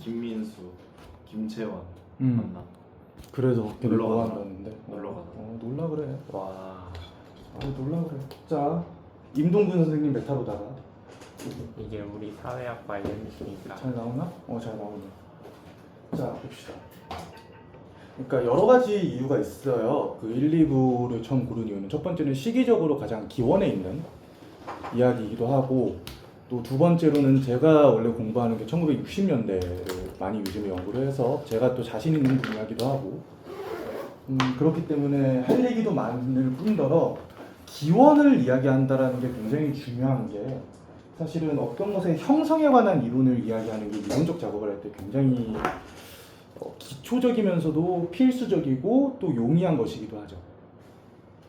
김민수, 김채원 음. 맞나? 그래서 걔네 놀러 뭐 가나? 한다는데. 놀러 가나? 놀라 그래. 와. 놀라 그래. 자, 임동근 선생님 메타로다가 이게 우리 사회학과 이름이니까 잘 나오나? 잘 나오네. 자, 봅시다. 그러니까 여러 가지 이유가 있어요. 그 1, 2부를 처음 고른 이유는 첫 번째는 시기적으로 가장 기원에 있는 이야기이기도 하고, 또 두 번째로는 제가 원래 공부하는 게 1960년대를 많이 요즘에 연구를 해서 제가 또 자신 있는 분야기도 하고, 그렇기 때문에 할 얘기도 많을 뿐더러 기원을 이야기한다라는 게 굉장히 중요한 게, 사실은 어떤 것의 형성에 관한 이론을 이야기하는 게 이론적 작업을 할 때 굉장히 기초적이면서도 필수적이고 또 용이한 것이기도 하죠.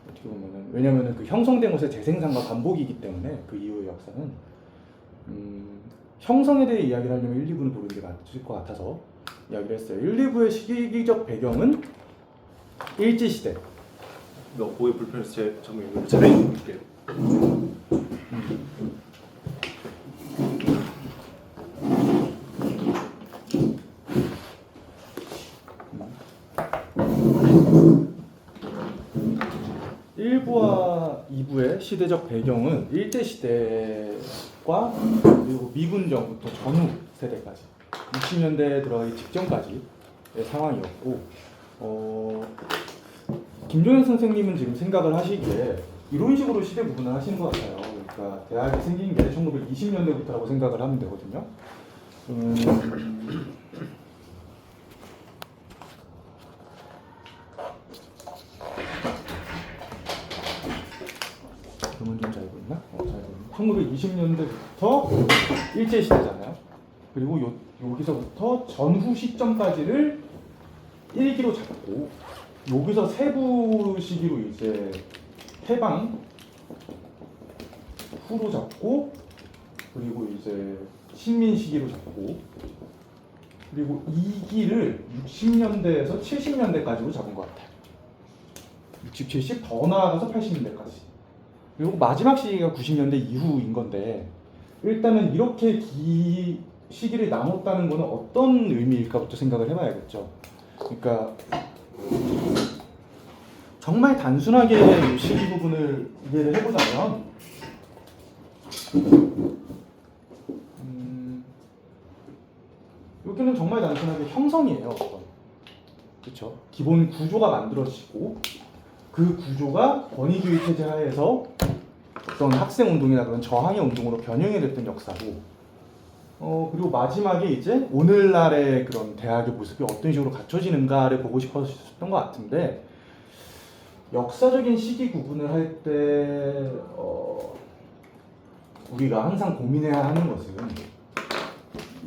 어떻게 보면은, 왜냐면은 그 형성된 것의 재생산과 반복이기 때문에 그 이후의 역사는 형성에 대해 이야기를 하려면 1, 2부는 보는 게 맞을 것 같아서 이야기를 했어요. 1, 2부의 시기적 배경은 일제시대. 너 보기 불편해서 제가 잠깐 이거 잘 읽어볼게요. 일부와 2부의 시대적 배경은 일제시대과 그리고 미군정부터 전후 세대까지 60년대에 들어가기 직전까지의 상황이었고, 김종현 선생님은 지금 생각을 하시기에 이런 식으로 시대 구분을 하시는 것 같아요. 그러니까 대학이 생긴 게 1920년대부터라고 생각을 하면 되거든요. 그러면 좀 잘 보이나? 잘 보이네. 1920년대부터 일제시대잖아요. 그리고 여기서부터 전후 시점까지를 1기로 잡고, 여기서 세부 시기로 이제 해방 후로 잡고, 그리고 이제 식민 시기로 잡고, 그리고 2기를 60년대에서 70년대까지로 잡은 것 같아요. 60, 70, 더 나아가서 80년대까지. 그리고 마지막 시기가 90년대 이후인 건데, 일단은 이렇게 시기를 나눴다는 거는 어떤 의미일까부터 생각을 해봐야겠죠. 그러니까 정말 단순하게 이 시기 부분을 이해를 해보자면, 여기는 정말 단순하게 형성이에요. 그렇죠? 기본 구조가 만들어지고, 그 구조가 권위주의 체제 하에서 어떤 학생 운동이나 그런 저항의 운동으로 변형이 됐던 역사고, 그리고 마지막에 이제 오늘날의 그런 대학의 모습이 어떤 식으로 갖춰지는가를 보고 싶었던 것 같은데, 역사적인 시기 구분을 할 때 우리가 항상 고민해야 하는 것은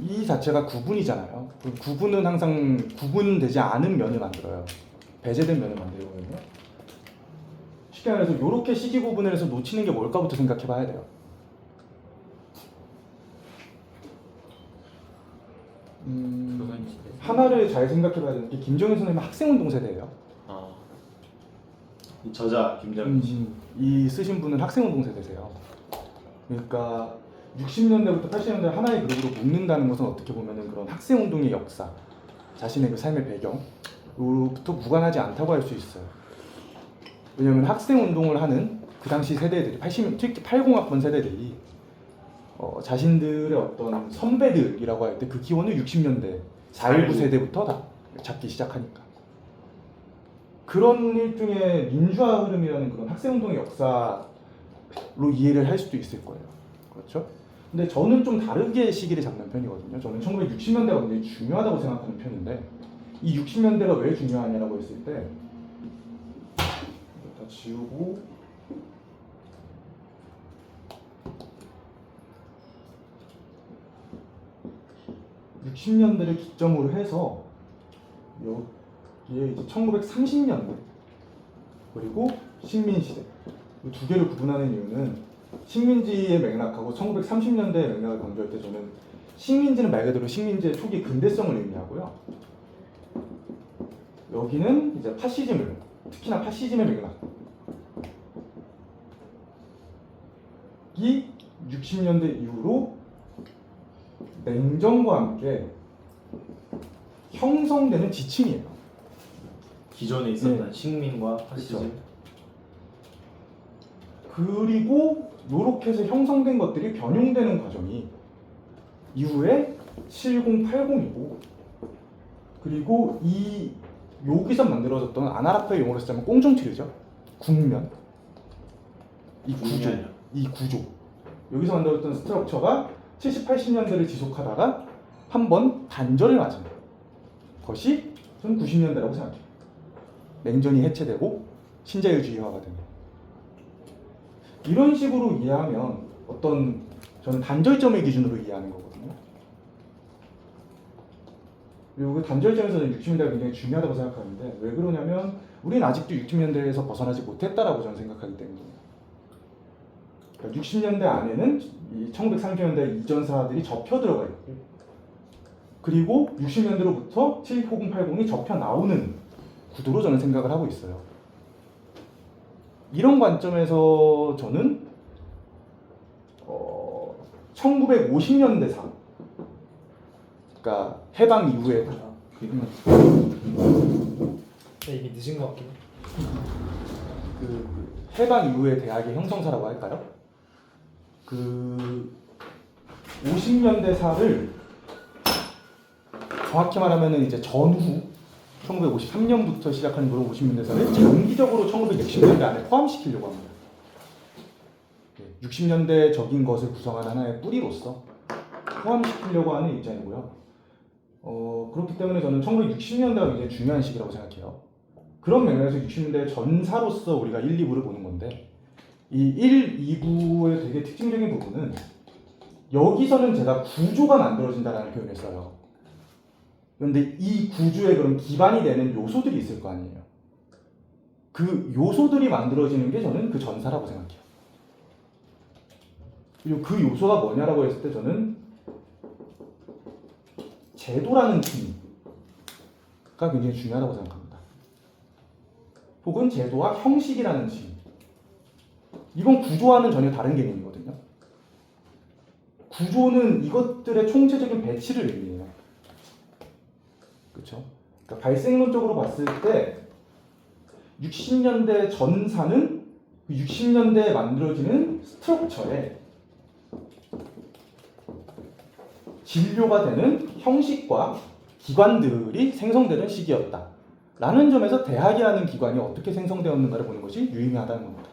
이 자체가 구분이잖아요. 그 구분은 항상 구분되지 않은 면을 만들어요. 배제된 면을 만들거든요. 쉽게 말해서 이렇게 시기 구분을 해서 놓치는 게 뭘까부터 생각해 봐야 돼요. 하나를 잘 생각해 봐야 되는 게, 김정일 선생님은 학생운동 세대예요. 이 저자 김정일 씨. 이 쓰신 분은 학생운동 세대세요. 그러니까 60년대부터 80년대 하나의 그룹으로 묶는다는 것은 어떻게 보면은 그런 학생운동의 역사, 자신의 그 삶의 배경으로부터 무관하지 않다고 할 수 있어요. 왜냐하면 학생운동을 하는 그 당시 세대들이, 특히 80학번 세대들이 자신들의 어떤 선배들이라고 할 때 그 기원을 60년대 4.19 세대부터 다 잡기 시작하니까, 그런 일종의 민주화 흐름이라는 그런 학생운동의 역사로 이해를 할 수도 있을 거예요. 그렇죠? 근데 저는 좀 다르게 시기를 잡는 편이거든요. 저는 1960년대가 굉장히 중요하다고 생각하는 편인데, 이 60년대가 왜 중요하냐라고 했을 때, 다 지우고, (60년대를) 기점으로 해서 여기에 이제 1930년대 그리고 식민시대, 이 두 개를 구분하는 이유는, 식민지의 맥락하고 1930년대의 맥락을 강조할 때 저는 식민지는 말 그대로 식민지의 초기 근대성을 의미하고요, 여기는 이제 파시즘을, 특히나 파시즘의 맥락, 이 60년대 이후로 냉전과 함께 형성되는 지층이에요. 기존에 있었던 네. 식민과 파시즘. 그리고 이렇게 해서 형성된 것들이 변형되는 과정이 이후에 7080이고, 그리고 여기서 만들어졌던 아나라프의 용어로 쓰자면 꽁중틀이죠. 국면. 국면이요. 이 구조. 여기서 만들어졌던 스트럭처가 70, 80년대를 지속하다가 한번 단절을 맞은 것이 저는 90년대라고 생각해요. 냉전이 해체되고 신자유주의화가 되는. 이런 식으로 이해하면 저는 단절점을 기준으로 이해하는 거거든요. 그리고 그 단절점에서는 60년대가 굉장히 중요하다고 생각하는데, 왜 그러냐면 우리는 아직도 60년대에서 벗어나지 못했다라고 저는 생각하기 때문이에요. 그러니까 60년대 안에는 이 1930년대 이전사들이 접혀 들어가 있고, 그리고 60년대로부터 7080이 접혀 나오는 구도로 저는 생각을 하고 있어요. 이런 관점에서 저는 1950년대사, 그러니까 해방 이후에 네, 이미 늦은 것 같긴 해. 그 해방 이후의 대학의 형성사라고 할까요? 그 50년대사를 정확히 말하면 이제 전후 1953년부터 시작하는 그런 50년대사를 장기적으로 1960년대 안에 포함시키려고 합니다. 60년대적인 것을 구성하는 하나의 뿌리로서 포함시키려고 하는 입장이고요. 그렇기 때문에 저는 1960년대가 굉장히 중요한 시기라고 생각해요. 그런 맥락에서 60년대 전사로서 우리가 1, 2부를 보는 건데, 이 1, 2부의 되게 특징적인 부분은 여기서는 제가 구조가 만들어진다라는 표현을 써요. 그런데 이 구조에 그럼 기반이 되는 요소들이 있을 거 아니에요. 그 요소들이 만들어지는 게 저는 그 전사라고 생각해요. 그리고 그 요소가 뭐냐라고 했을 때 저는 제도라는 층가 굉장히 중요하다고 생각합니다. 혹은 제도와 형식이라는 층. 이건 구조와는 전혀 다른 개념이거든요. 구조는 이것들의 총체적인 배치를 의미해요. 그렇죠? 그러니까 발생론적으로 봤을 때 60년대 전사는 60년대에 만들어지는 스트럭처에 진료가 되는 형식과 기관들이 생성되는 시기였다 라는 점에서 대학이라는 기관이 어떻게 생성되었는가를 보는 것이 유의미하다는 겁니다.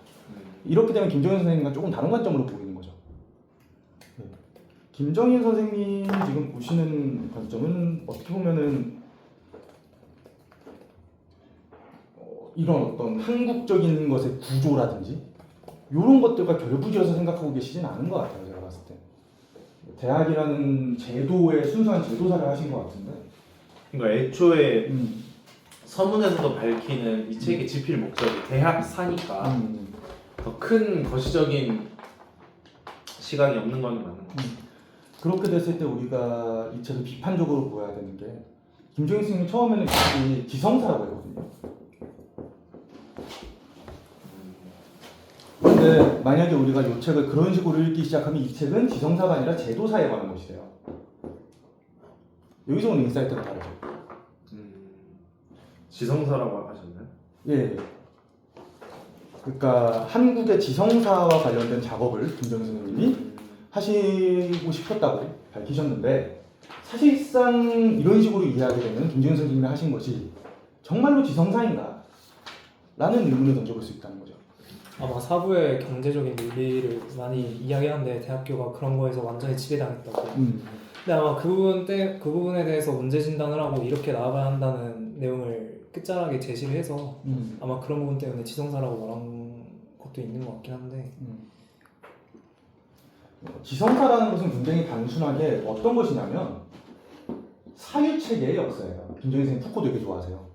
이렇게 되면 김정인 선생님과 조금 다른 관점으로 보이는 거죠. 김정인 선생님 지금 보시는 관점은 어떻게 보면은 이런 어떤 한국적인 것의 구조라든지 이런 것들과 결부지어서 생각하고 계시진 않은 것 같아요. 제가 봤을 때 대학이라는 제도의 순수한 제도사를 하신 것 같은데, 그러니까 애초에 서문에서도 밝히는 이 책의 집필 목적이 대학사니까 더 큰 거시적인 시각이 없는 건 맞는 것 같아요. 그렇게 됐을 때 우리가 이 책을 비판적으로 보아야 되는 게, 김정인 선생님이 처음에는 이 지성사라고 했거든요. 근데 만약에 우리가 이 책을 그런 식으로 읽기 시작하면 이 책은 지성사가 아니라 제도사에 관한 것이래요. 여기서 오는 인사이트가 다르죠. 지성사라고 하셨나요? 예. 그러니까 한국의 지성사와 관련된 작업을 김정인 선생님이 하시고 싶었다고 밝히셨는데, 사실상 이런 식으로 이해하게 되면 김정인 선생님이 하신 것이 정말로 지성사인가? 라는 의문을 던져볼 수 있다는 거죠. 아마 사부의 경제적인 논리를 많이 이야기하는데 대학교가 그런 거에서 완전히 지배당했다고. 근데 아마 그 부분에 대해서 문제 진단을 하고 이렇게 나아가야 한다는 내용을 끝자락에 제시를 해서 아마 그런 부분 때문에 지성사라고 말한 것도 있는 것 같긴 한데, 지성사라는 것은 굉장히 단순하게 어떤 것이냐면 사유체계의 역사예요. 김정인 선생님 푸코 되게 좋아하세요.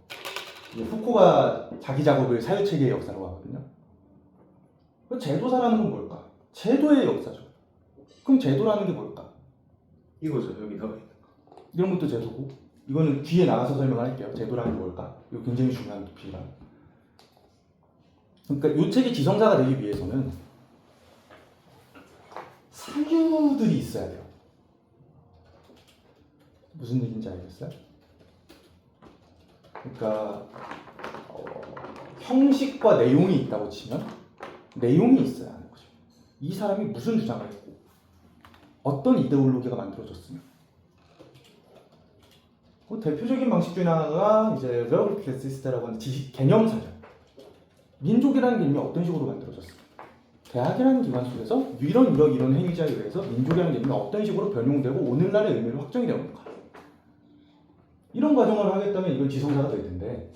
푸코가 자기 작업을 사유체계의 역사라고 하거든요. 제도사라는 건 뭘까? 제도의 역사죠. 그럼 제도라는 게 뭘까? 이거죠, 여기 나와 있는 거. 이런 것도 제도고, 이거는 뒤에 나가서 설명할게요. 제도라는 게 뭘까? 이거 굉장히 중요한 토픽이라. 그러니까 이 책이 지성사가 되기 위해서는 사유들이 있어야 돼요. 무슨 얘기인지 알겠어요? 그러니까 형식과 내용이 있다고 치면 내용이 있어야 하는 거죠. 이 사람이 무슨 주장을 했고 어떤 이데올로기가 만들어졌으며 그 대표적인 방식 중에 하나가 이제 웨어블 클래시스트라고 하는 지식 개념사죠. 민족이라는 개념이 어떤 식으로 만들어졌어요? 대학이라는 기관 속에서 이런 행위자에 의해서 민족이라는 개념이 어떤 식으로 변용되고 오늘날의 의미로 확정이 되었는가? 이런 과정을 하겠다면 이건 지성사가 될 텐데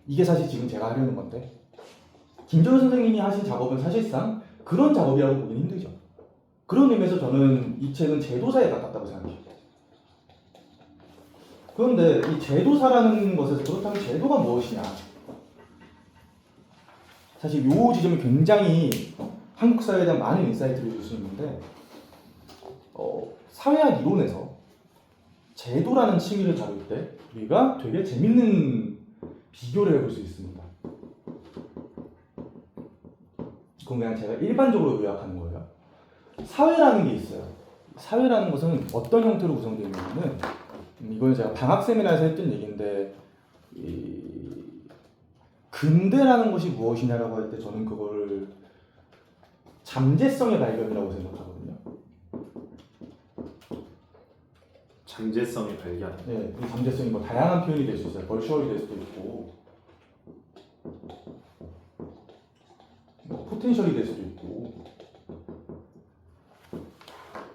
이게 사실 지금 제가 하려는 건데 김정일 선생님이 하신 작업은 사실상 그런 작업이라고 보기는 힘들죠. 그런 의미에서 저는 이 책은 제도사에 가깝다고 생각해요. 그런데 이 제도사라는 것에서 그렇다면 제도가 무엇이냐? 사실 이 지점이 굉장히 한국 사회에 대한 많은 인사이트를 줄 수 있는데 사회학 이론에서 제도라는 칭의를 다룰 때 우리가 되게 재밌는 비교를 해볼 수 있습니다. 그건 그냥 제가 일반적으로 요약하는 거예요. 사회라는 게 있어요. 사회라는 것은 어떤 형태로 구성되어 있냐면 이건 제가 방학 세미나에서 했던 얘기인데 근대라는 것이 무엇이냐라고 할 때 저는 그걸 잠재성의 발견이라고 생각하거든요. 잠재성의 발견. 네, 이 잠재성이 뭐 다양한 표현이 될 수 있어요. 벌추얼이 될 수도 있고, 뭐 포텐셜이 될 수도 있고,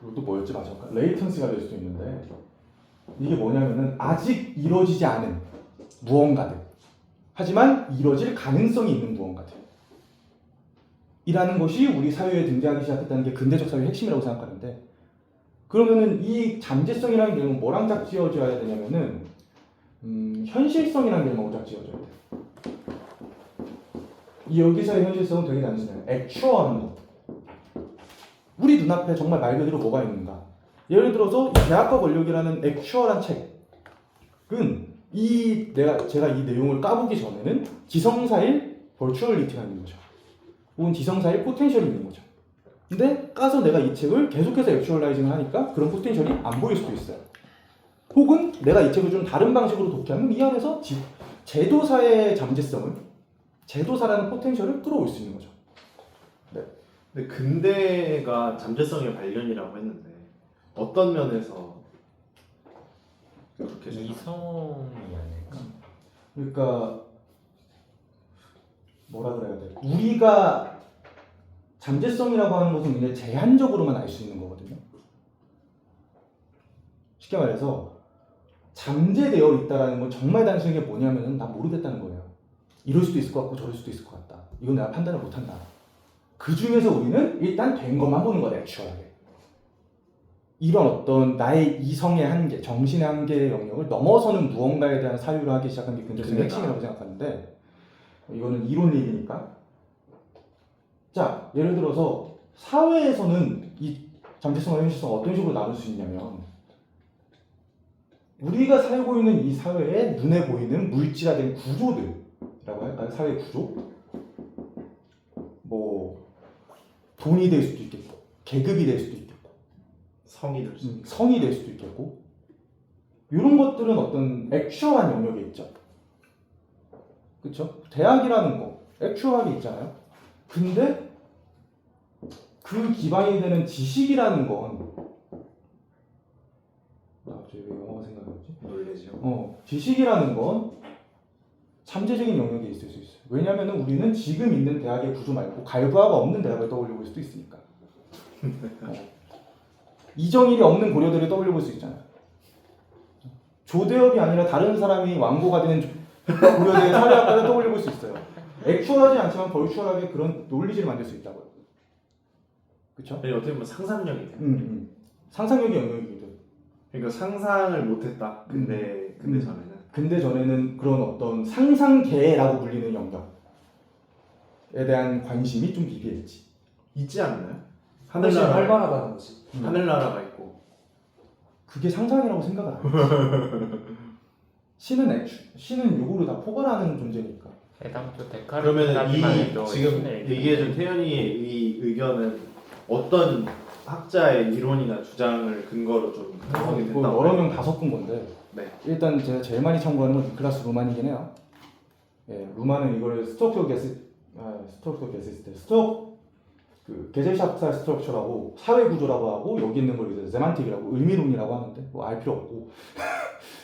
그리고 또 뭐였지 마지막? 레이턴시가 될 수도 있는데 이게 뭐냐면은 아직 이루어지지 않은 무언가들, 하지만 이루어질 가능성이 있는 무언가들. 이라는 것이 우리 사회에 등장하기 시작했다는 게 근대적 사회의 핵심이라고 생각하는데 그러면은 이 잠재성이라는 개념은 뭐랑 짝지어져야 되냐면은 현실성이라는 개념하고 짝지어져야 돼요. 이 여기서의 현실성은 되게 단순해요. 액추얼한 것. 우리 눈앞에 정말 말 그대로 뭐가 있는가. 예를 들어서 이 대학과 권력이라는 액추얼한 책은 제가 이 내용을 까보기 전에는 지성사일 벌추얼리티가 있는 거죠. 혹은 지성사의 포텐셜이 있는 거죠. 근데 까서 내가 이 책을 계속해서 액추얼라이징을 하니까 그런 포텐셜이 안 보일 수도 있어요. 혹은 내가 이 책을 좀 다른 방식으로 독해하면 이 안에서 제도사의 잠재성을, 제도사라는 포텐셜을 끌어올 수 있는 거죠. 네. 근데 근대가 잠재성의 발견이라고 했는데 어떤 면에서 그렇게 생각해요? 이성이 아닐까? 그러니까 뭐라 그래야 돼? 우리가 잠재성이라고 하는 것은 굉장히 제한적으로만 알 수 있는 거거든요. 쉽게 말해서 잠재되어 있다라는 건 정말 단순하게 뭐냐면은 난 모르겠다는 거예요. 이럴 수도 있을 것 같고 저럴 수도 있을 것 같다. 이건 내가 판단을 못한다. 그 중에서 우리는 일단 된 것만 보는 거다. 액추얼하게. 이런 어떤 나의 이성의 한계, 정신의 한계의 영역을 넘어서는 무언가에 대한 사유를 하기 시작한 게 굉장히 핵심이라고 생각하는데 이거는 이론 얘기니까. 자, 예를 들어서 사회에서는 이 잠재성과 현실성을 어떤 식으로 나눌 수 있냐면 우리가 살고 있는 이 사회에 눈에 보이는 물질화된 구조들이라고 할까요? 사회 구조? 뭐 돈이 될 수도 있겠고 계급이 될 수도 있겠고 성이 될 수 있고 성이 될 수도 있겠고 이런 것들은 어떤 액추얼한 영역에 있죠. 그렇죠? 대학이라는 거 액추얼하게 있잖아요. 근데 그 기반이 되는 지식이라는 건 갑자기 왜 영어가 생각나지? 놀래죠. 지식이라는 건 잠재적인 영역에 있을 수 있어요. 왜냐하면 우리는 지금 있는 대학의 구조 말고 갈부화가 없는 대학을 떠올려 볼 수도 있으니까. 이정일이 없는 고려대를 떠올려 볼 수 있잖아요. 조대엽이 아니라 다른 사람이 왕고가 되는 고려대의 사회학과를 떠올려 볼 수 있어요. 액추얼하지 않지만 벌추얼하게 그런 논리지를 만들 수 있다고요. 그렇죠? 어떻게 보면 상상력이 돼요. 상상력의 영역이거든. 그러니까 상상을 못했다. 근데 전에는 근데 전에는 그런 어떤 상상계라고 불리는 영역에 대한 관심이 좀 미비했지. 있지 않나요? 훨씬 하늘나라 활발하다는 거지. 하늘나라가 있고 그게 상상이라고 생각을 안 해요. 신은 요거를 다 포괄하는 존재니까. 애당초 그러면 데카르트까지만 이 해도 지금 신의 얘기해준 태연이의 이 의견은 어떤 학자의 이론이나 주장을 근거로 좀 형성이 이거 됐다고. 여러 명 다 섞은 건데 네. 일단 제가 제일 많이 참고하는 건 니클라스 루만이긴 해요. 예, 루만은 이거를 스토크 게시스트 스토크 그 게젤샤프트 스트럭처라고 사회 구조라고 하고 여기 있는 걸 이제 세만틱이라고 의미론이라고 하는데 뭐 알 필요 없고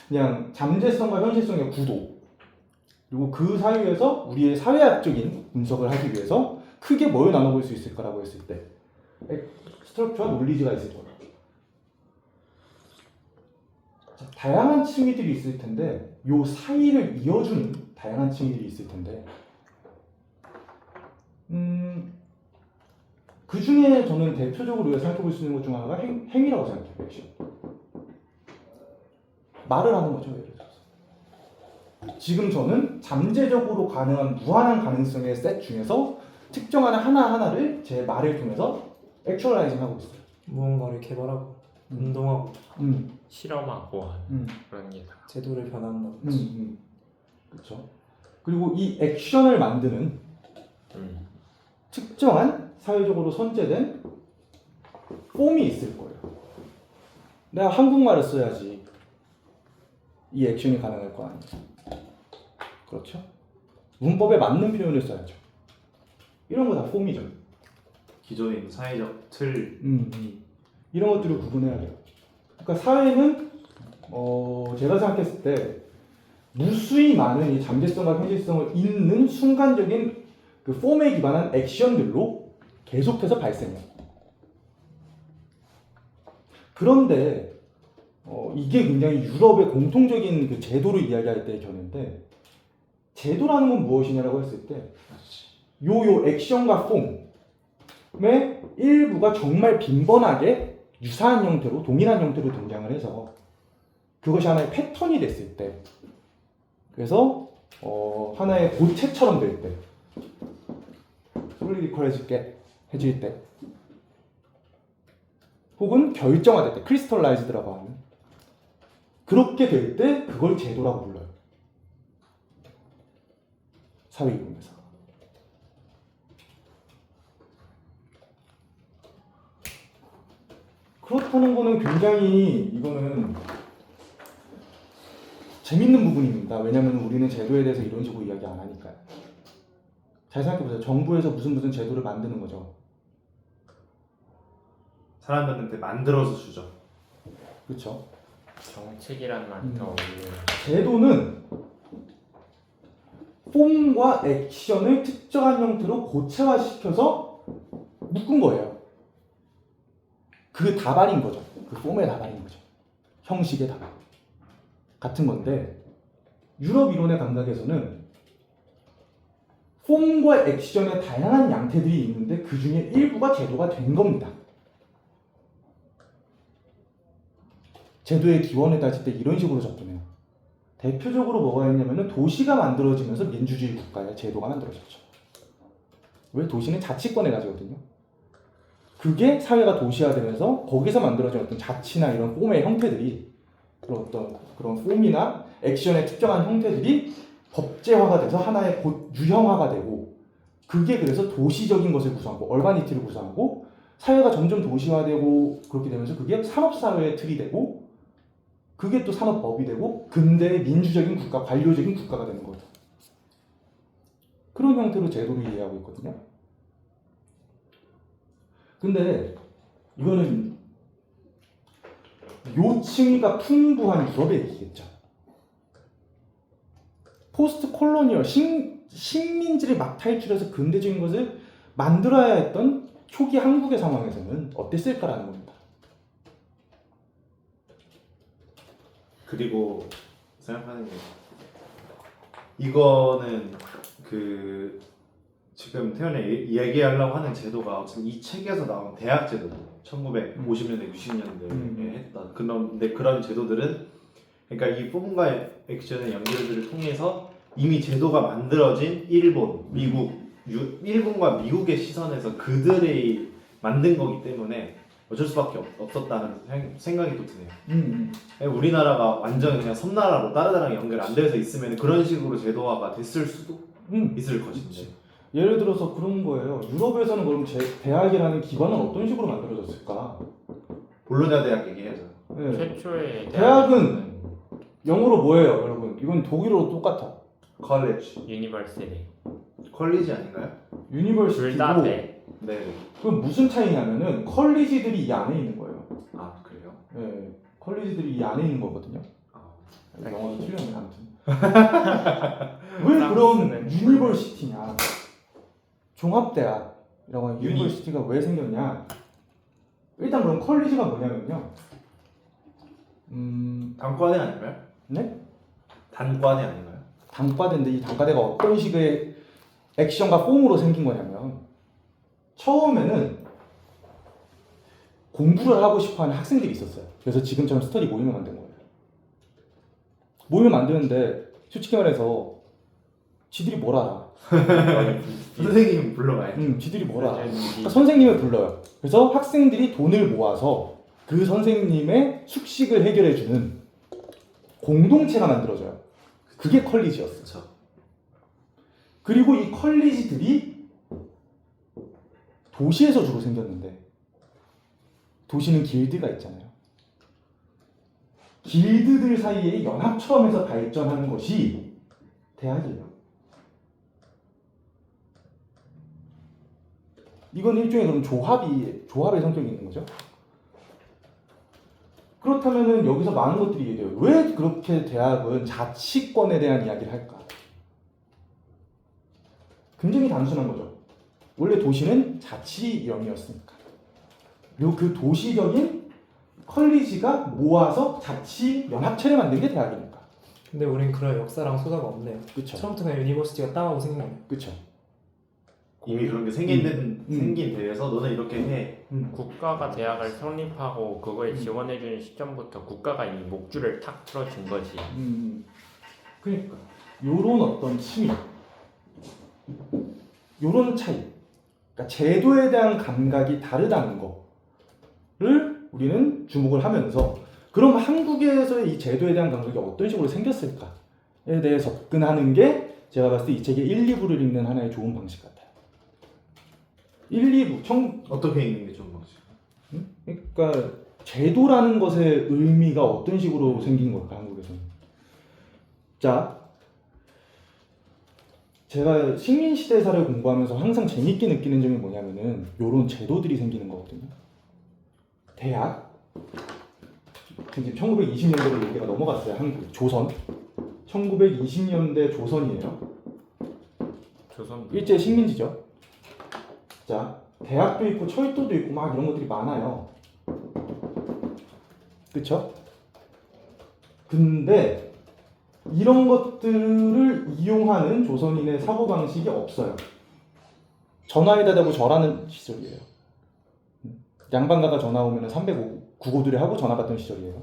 그냥 잠재성과 현실성의 구도 그리고 그 사이에서 우리의 사회학적인 분석을 하기 위해서 크게 뭘 나눠볼 수 있을까라고 했을 때 스트럭처와 논리지가 있을 거다. 자, 다양한 층위들이 있을 텐데 요 사이를 이어주는 다양한 층위들이 있을 텐데 그 중에 저는 대표적으로 생각해 볼 수 있는 것 중 하나가 행위라고 생각해요. 액션. 말을 하는 거죠. 예를 들어서. 지금 저는 잠재적으로 가능한 무한한 가능성의 셋 중에서 특정하는 하나하나를 제 말을 통해서 액츄얼라이징 하고 있어요. 무언가를 개발하고 운동하고 실험하고 하는 그런 게 다. 제도를 변한다고. 그렇죠. 그리고 이 액션을 만드는 특정한 사회적으로 선제된 폼이 있을 거예요. 내가 한국말을 써야지 이 액션이 가능할 거 아니에요. 그렇죠? 문법에 맞는 표현을 써야죠. 이런 거 다 폼이죠. 기존에 있는 사회적 틀. 이런 것들을 구분해야 돼요. 그러니까 사회는 제가 생각했을 때 무수히 많은 이 잠재성과 현실성을 잇는 순간적인 그 폼에 기반한 액션들로 계속해서 발생해요. 그런데 이게 굉장히 유럽의 공통적인 그 제도를 이야기할 때의 견해인데 제도라는 건 무엇이냐라고 했을 때 요 액션과 폼의 일부가 정말 빈번하게 유사한 형태로 동일한 형태로 등장을 해서 그것이 하나의 패턴이 됐을 때 그래서 하나의 고체처럼 될 때 솔리디컬해질 때 혹은 결정화될 때 크리스털라이즈드라고 하는 그렇게 될 때 그걸 제도라고 불러요. 사회이론에서. 그렇다는 거는 굉장히 이거는 재밌는 부분입니다. 왜냐하면 우리는 제도에 대해서 이런 식으로 이야기 안 하니까요. 잘 생각해보세요. 정부에서 무슨 제도를 만드는 거죠. 사람들한테 만들어서 주죠. 그렇죠. 정책이란 말이 더 어울려요. 제도는 폼과 액션을 특정한 형태로 고체화시켜서 묶은 거예요. 그 다발인 거죠. 그 폼의 다발인 거죠. 형식의 다발. 같은 건데 유럽 이론의 감각에서는 폼과 액션의 다양한 양태들이 있는데 그 중에 일부가 제도가 된 겁니다. 제도의 기원을 따질 때 이런 식으로 접근해요. 대표적으로 뭐가 있냐면 도시가 만들어지면서 민주주의 국가의 제도가 만들어졌죠. 왜 도시는 자치권을 가지거든요. 그게 사회가 도시화되면서 거기서 만들어진 어떤 자치나 이런 폼의 형태들이 그런 폼이나 액션의 특정한 형태들이 법제화가 돼서 하나의 곧 유형화가 되고 그게 그래서 도시적인 것을 구성하고 얼바니티를 구성하고 사회가 점점 도시화되고 그렇게 되면서 그게 산업사회의 틀이 되고 그게 또 산업법이 되고 근대의 민주적인 국가, 관료적인 국가가 되는 거예요. 그런 형태로 제도를 이해하고 있거든요. 근데 이거는 요층위가 풍부한 유럽의 얘기겠죠. 포스트 콜로니얼 식민지를 막 탈출해서 근대적인 것을 만들어야 했던 초기 한국의 상황에서는 어땠을까라는 겁니다. 그리고 생각하는 게 이거는 그 지금 태연이 이야기하려고 하는 제도가 지금 이 책에서 나온 대학 제도도 1950년대, 60년대에 했던 그런데 그런 제도들은 그러니까 이 폼과 액션의 연결들을 통해서 이미 제도가 만들어진 일본, 미국, 일본과 미국의 시선에서 그들이 만든 거기 때문에 어쩔 수밖에 없었다는 생각이 또 드네요. 우리나라가 완전 그냥 섬나라로 다른 나라랑 연결 안 돼서 있으면 그런 식으로 제도화가 됐을 수도 있을 것인데. 예를 들어서 그런 거예요. 유럽에서는 그럼 대학이라는 기관은 어떤 식으로 만들어졌을까? 볼로냐 대학 얘기해서. 네. 최초의 대학은 영어로 뭐예요, 여러분? 이건 독일어로 똑같아. 컬리지. 유니버시티. 컬리지 아닌가요? 둘 다 유니버시티고. 돼. 네. 그럼 무슨 차이냐면은 컬리지들이 이 안에 있는 거예요. 아 그래요? 네. 컬리지들이 이 안에 있는 거거든요. 아, 영어도 틀렸네 아무튼. 왜 그런 프랑스는 유니버시티냐? 종합대학이라고 하는 유니. 유니버시티가 왜 생겼냐? 일단 그럼 컬리지가 뭐냐면요. 단과대 아닌가요? 네? 단과대 아닌가요? 단과대인데 이 단과대가 어떤 식의 액션과 폼으로 생긴 거냐면 처음에는 공부를 하고 싶어하는 학생들이 있었어요. 그래서 지금처럼 스터디 모임을 만든 거예요. 모임을 만드는데 솔직히 말해서 지들이 뭘 알아? 선생님 불러가야죠. 지들이 뭘 알아? 그러니까 선생님을 불러요. 그래서 학생들이 돈을 모아서 그 선생님의 숙식을 해결해주는 공동체가 만들어져요. 그게 컬리지였어요. 그렇죠. 그리고 이 컬리지들이 도시에서 주로 생겼는데 도시는 길드가 있잖아요. 길드들 사이에 연합처럼 해서 발전하는 것이 대학이에요. 이건 일종의 그런 조합의 성격이 있는 거죠. 그렇다면은 여기서 많은 것들이 이해돼요. 왜 그렇게 대학은 자치권에 대한 이야기를 할까? 굉장히 단순한 거죠. 원래 도시는 자치령이었으니까. 그리고 그 도시적인 컬리지가 모아서 자치 연합체를 만든 게 대학이니까. 근데 우린 그런 역사랑 소사가 없네요. 그쵸. 처음부터 그냥 유니버시티가 따하고 생긴 거네요. 그쵸. 이미 그런 게 생긴 데에서 너는 이렇게 해. 국가가 대학을 성립하고 그거에 지원해주는 시점부터 국가가 이 목줄을 탁 틀어준 거지. 그러니까 요런 어떤 취미, 요런 차이, 그러니까 제도에 대한 감각이 다르다는 거를 우리는 주목을 하면서 그럼 한국에서의 이 제도에 대한 감각이 어떤 식으로 생겼을까에 대해 접근하는 게 제가 봤을 때 이 책의 1, 2부를 읽는 하나의 좋은 방식 같아요. 1, 2부 어떻게 읽는 게 좋은 방식? 그러니까 제도라는 것의 의미가 어떤 식으로 생긴 걸까 한국에서는. 자, 제가 식민시대사를 공부하면서 항상 재밌게 느끼는 점이 뭐냐면은 요런 제도들이 생기는 거거든요. 대학, 지금 1920년대로 얘기가 넘어갔어요. 한국, 조선 1920년대 조선이에요. 조선 일제 식민지죠. 자, 대학도 있고 철도도 있고 막 이런 것들이 많아요. 그쵸? 근데 이런 것들을 이용하는 조선인의 사고방식이 없어요. 전화에다 대고 절하는 시절이에요. 양반가가 전화 오면 309고들에 하고 전화 받던 시절이에요.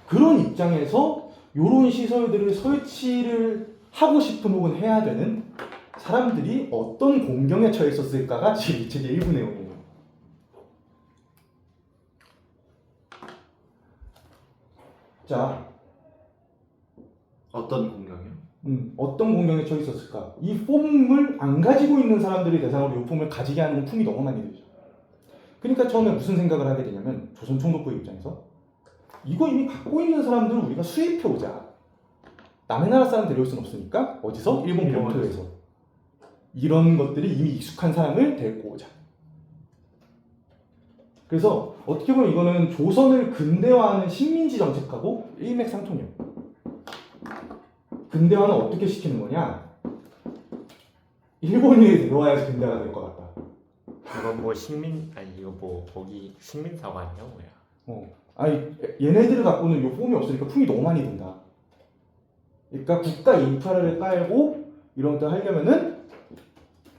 그런 입장에서 이런 시설들을 설치를 하고 싶은 혹은 해야 되는 사람들이 어떤 공경에 처해 있었을까가 지금 이 책의 일부 내용이에요. 자, 어떤 공경이요? 어떤 공경에 처해 있었을까? 이 폼을 안 가지고 있는 사람들이 대상으로 이 폼을 가지게 하는 폼이 너무 많이 되죠. 그러니까 처음에 무슨 생각을 하게 되냐면 조선 총독부의 입장에서 이거 이미 갖고 있는 사람들을 우리가 수입해오자. 남의 나라 사람 데려올 수는 없으니까 어디서? 일본 본토에서 이런 것들이 이미 익숙한 사람을 데리고 오자. 그래서 어떻게 보면 이거는 조선을 근대화하는 식민지 정책하고 일맥상통이에요. 근대화는 어떻게 시키는 거냐? 일본인이 데려와야지 근대화가 될 것 같다. 이거 뭐 이거 뭐 거기 식민사고 아니야 뭐야? 아니 얘네들을 갖고는 요 폼이 없으니까 품이 너무 많이 든다. 그러니까 국가 인프라를 깔고 이런 것들 하려면은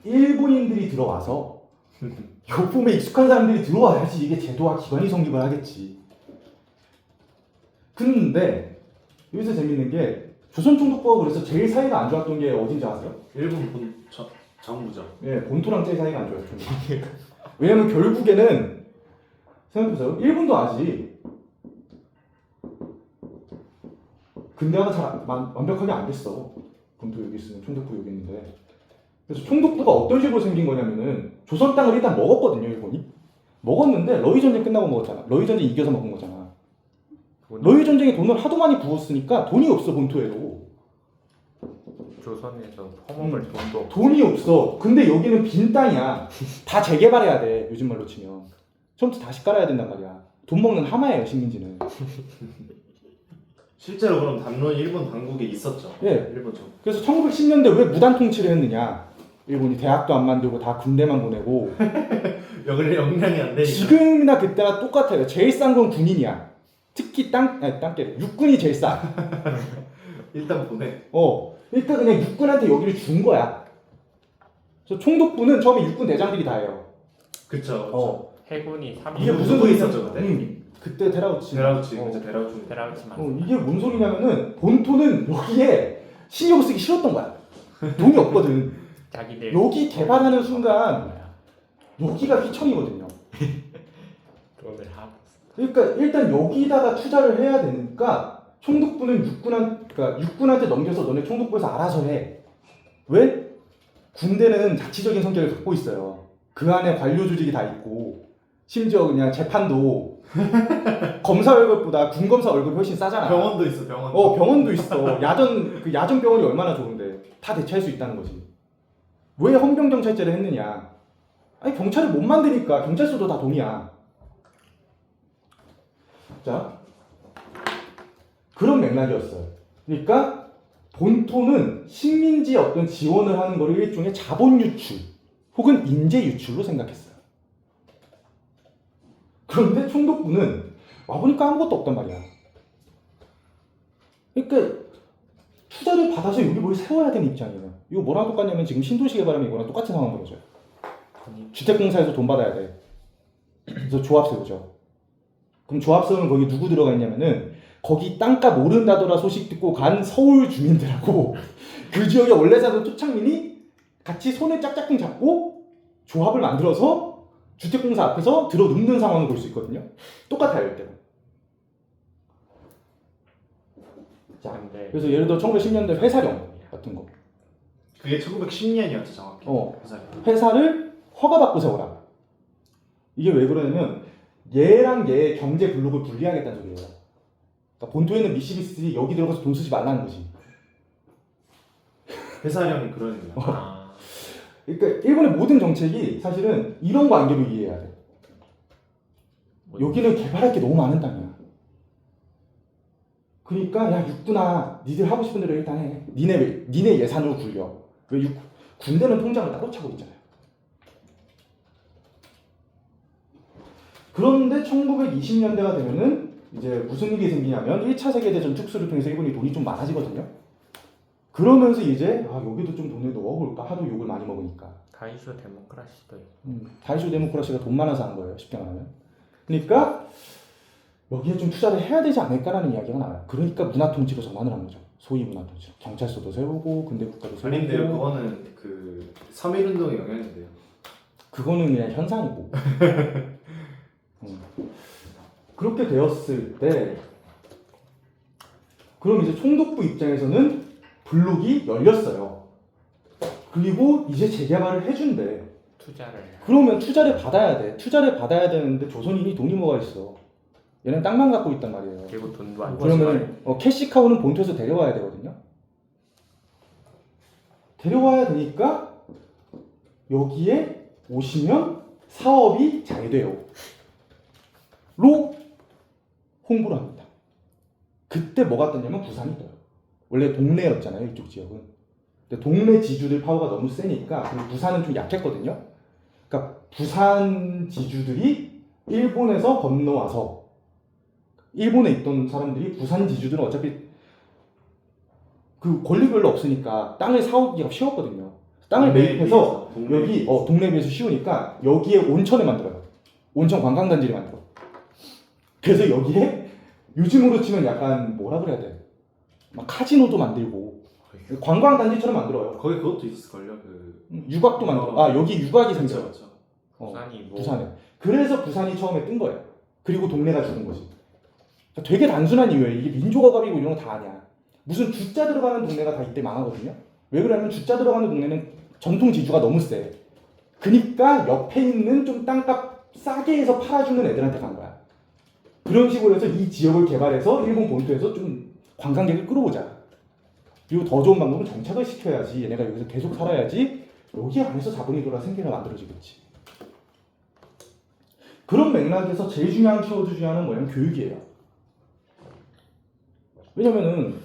일본인들이 들어와서 요 폼에 익숙한 사람들이 들어와야지 이게 제도와 기관이 성립을 하겠지. 근데 여기서 재밌는 게 조선 총독부가 그래서 제일 사이가 안 좋았던 게 어딘지 아세요? 일본 정부죠. 예, 본토랑 제일 사이가 안 좋아요. 왜냐면 결국에는 생각해보세요. 일본도 아직 근대화가 잘 완벽하게 안 됐어. 본토 여기 있으면 총독부 여기 있는데 그래서 총독부가 어떤 식으로 생긴 거냐면은 조선 땅을 일단 먹었거든요, 일본이. 먹었는데 러일 전쟁 끝나고 먹었잖아. 러일 전쟁 이겨서 먹은 거잖아. 러일 전쟁에 돈을 하도 많이 부었으니까 돈이 없어, 본토에도. 조선에서 퍼먹을 돈도 없고. 돈이 없어. 근데 여기는 빈 땅이야. 다 재개발해야 돼, 요즘 말로 치면. 처음부터 다시 깔아야 된단 말이야. 돈 먹는 하마예요, 식민지는. 실제로 그럼 담론이 일본 당국에 있었죠. 예. 일본 정. 그래서 1910년대 왜 무단 통치를 했느냐? 일본이 대학도 안 만들고 다 군대만 보내고. 역량이 안 되니까. 지금이나 그때나 똑같아요. 제일 싼 건 군인이야. 특히 땅깨 육군이 제일 싸. 일단 보내. 그러니까 그냥 육군한테 여기를 준 거야. 그래서 총독부는 처음에 육군 대장들이 다 해요. 그쵸. 해군이 3. 이게 무슨 소리 있었죠 그때? 그때 데라우치. 데라우치. 어. 그쵸 데라우치. 베라우치 맞. 이게 뭔 소리냐면은 본토는 여기에 신경 쓰기 싫었던 거야. 돈이 없거든. 자기들 여기 개발하는 순간 여기가 휘청이거든요. 돈을 하고. 그러니까 일단 여기다가 투자를 해야 되니까 총독부는 육군한테 넘겨서 너네 총독부에서 알아서 해. 왜? 군대는 자치적인 성격을 갖고 있어요. 그 안에 관료 조직이 다 있고 심지어 그냥 재판도 검사 월급보다 군검사 월급이 훨씬 싸잖아. 병원도 있어 병원. 병원도 있어. 야전 병원이 얼마나 좋은데 다 대체할 수 있다는 거지. 왜 헌병경찰제를 했느냐? 아니 경찰을 못 만드니까. 경찰서도 다 돈이야. 자, 그런 맥락이었어요. 그러니까 본토는 식민지에 어떤 지원을 하는 거를 일종의 자본 유출 혹은 인재 유출로 생각했어요. 그런데 총독부는 와보니까 아무것도 없단 말이야. 그러니까 투자를 받아서 여기 뭘 세워야 되는 입장이에요. 이거 뭐랑 똑같냐면 지금 신도시 개발하면 이거랑 똑같은 상황 벌어져요. 주택공사에서 돈 받아야 돼. 그래서 조합 세우죠. 그럼 조합 세우면 거기 누구 들어가 있냐면은 거기 땅값 오른다더라 소식 듣고 간 서울 주민들하고 그 지역에 원래 사는 토착민이 같이 손을 짝짝꿍 잡고 조합을 만들어서 주택공사 앞에서 들어눕는 상황을 볼 수 있거든요. 똑같아요, 이때는. 자, 근데 그래서 예를 들어 1910년대 회사령 같은 거. 그게 1910년이었죠 정확히. 회사를 허가받고 세워라. 이게 왜 그러냐면 얘랑 얘의 경제 블록을 분리하겠다는 소리예요. 그러니까 본토에는 미시비시 여기 들어가서 돈 쓰지 말라는 거지. 회사령이 그러니까. 아, 그러니까 일본의 모든 정책이 사실은 이런 관계로 이해해야 돼. 여기는 개발할 게 너무 많은 땅이야. 그러니까 야 육군아, 니들 하고 싶은 대로 일단 해. 니네 예산으로 굴려. 왜 군대는 통장을 따로 차고 있잖아요. 그런데 1920년대가 되면은 이제 무슨 일이 생기냐면 1차 세계대전 특수를 통해서 일본이 돈이 좀 많아지거든요. 그러면서 이제 여기도 좀 돈을 넣어볼까 하도 욕을 많이 먹으니까. 다이쇼 데모크라시도 다이쇼 데모크라시가 돈 많아서 한 거예요, 쉽게 말하면. 그러니까 여기에 좀 투자를 해야 되지 않을까라는 이야기가 나와요. 그러니까 문화통치로 전환을 한 거죠. 소위 문화통치. 경찰서도 세우고 근대 국가도 세우고. 아닌데요. 그거는 그 3.1운동의 영향인데요. 그거는 그냥 현상이고. 그렇게 되었을 때 그럼 이제 총독부 입장에서는 블록이 열렸어요. 그리고 이제 재개발을 해준대. 투자를. 그러면 투자를 받아야 돼. 투자를 받아야 되는데 조선인이 돈이 뭐가 있어. 얘는 땅만 갖고 있단 말이에요. 그리고 돈도 안. 그러면 캐시카우는 본토에서 데려와야 되거든요. 데려와야 되니까 여기에 오시면 사업이 잘 돼요. 로 홍보를 합니다. 그때 뭐가 떴냐면 부산이 떠요. 원래 동네였잖아요, 이쪽 지역은. 근데 동네 지주들 파워가 너무 세니까, 그리고 부산은 좀 약했거든요. 그러니까 부산 지주들이 일본에서 건너와서, 일본에 있던 사람들이 부산 지주들은 어차피 그 권리 별로 없으니까 땅을 사오기가 쉬웠거든요. 땅을 매입해서 여기 동네에 비해서 쉬우니까 여기에 온천을 만들어요. 온천 관광단지를 만들어. 그래서 여기에 요즘으로 치면 약간 뭐라 그래야 돼? 막 카지노도 만들고 관광단지처럼 만들어요. 거기 그것도 있을걸요. 유곽도 만들어. 여기 유곽이 생겨요. 그렇죠. 부산이 뭐 부산에. 그래서 부산이 처음에 뜬 거예요. 그리고 동네가 죽은 거지. 그러니까 되게 단순한 이유예요. 이게 민족어갑이고 이런 거 다 아니야. 무슨 주자 들어가는 동네가 다 이때 망하거든요. 왜 그러냐면 주자 들어가는 동네는 전통 지주가 너무 세. 그니까 옆에 있는 좀 땅값 싸게 해서 팔아주는 애들한테 간 거야. 그런 식으로 해서 이 지역을 개발해서 일본 본토에서 좀 관광객을 끌어오자. 그리고 더 좋은 방법은 정착을 시켜야지. 얘네가 여기서 계속 살아야지. 여기 안에서 자본이 돌아 생계가 만들어지겠지. 그런 맥락에서 제일 중요한 키워드 중에 하나는 뭐냐면 교육이에요. 왜냐면은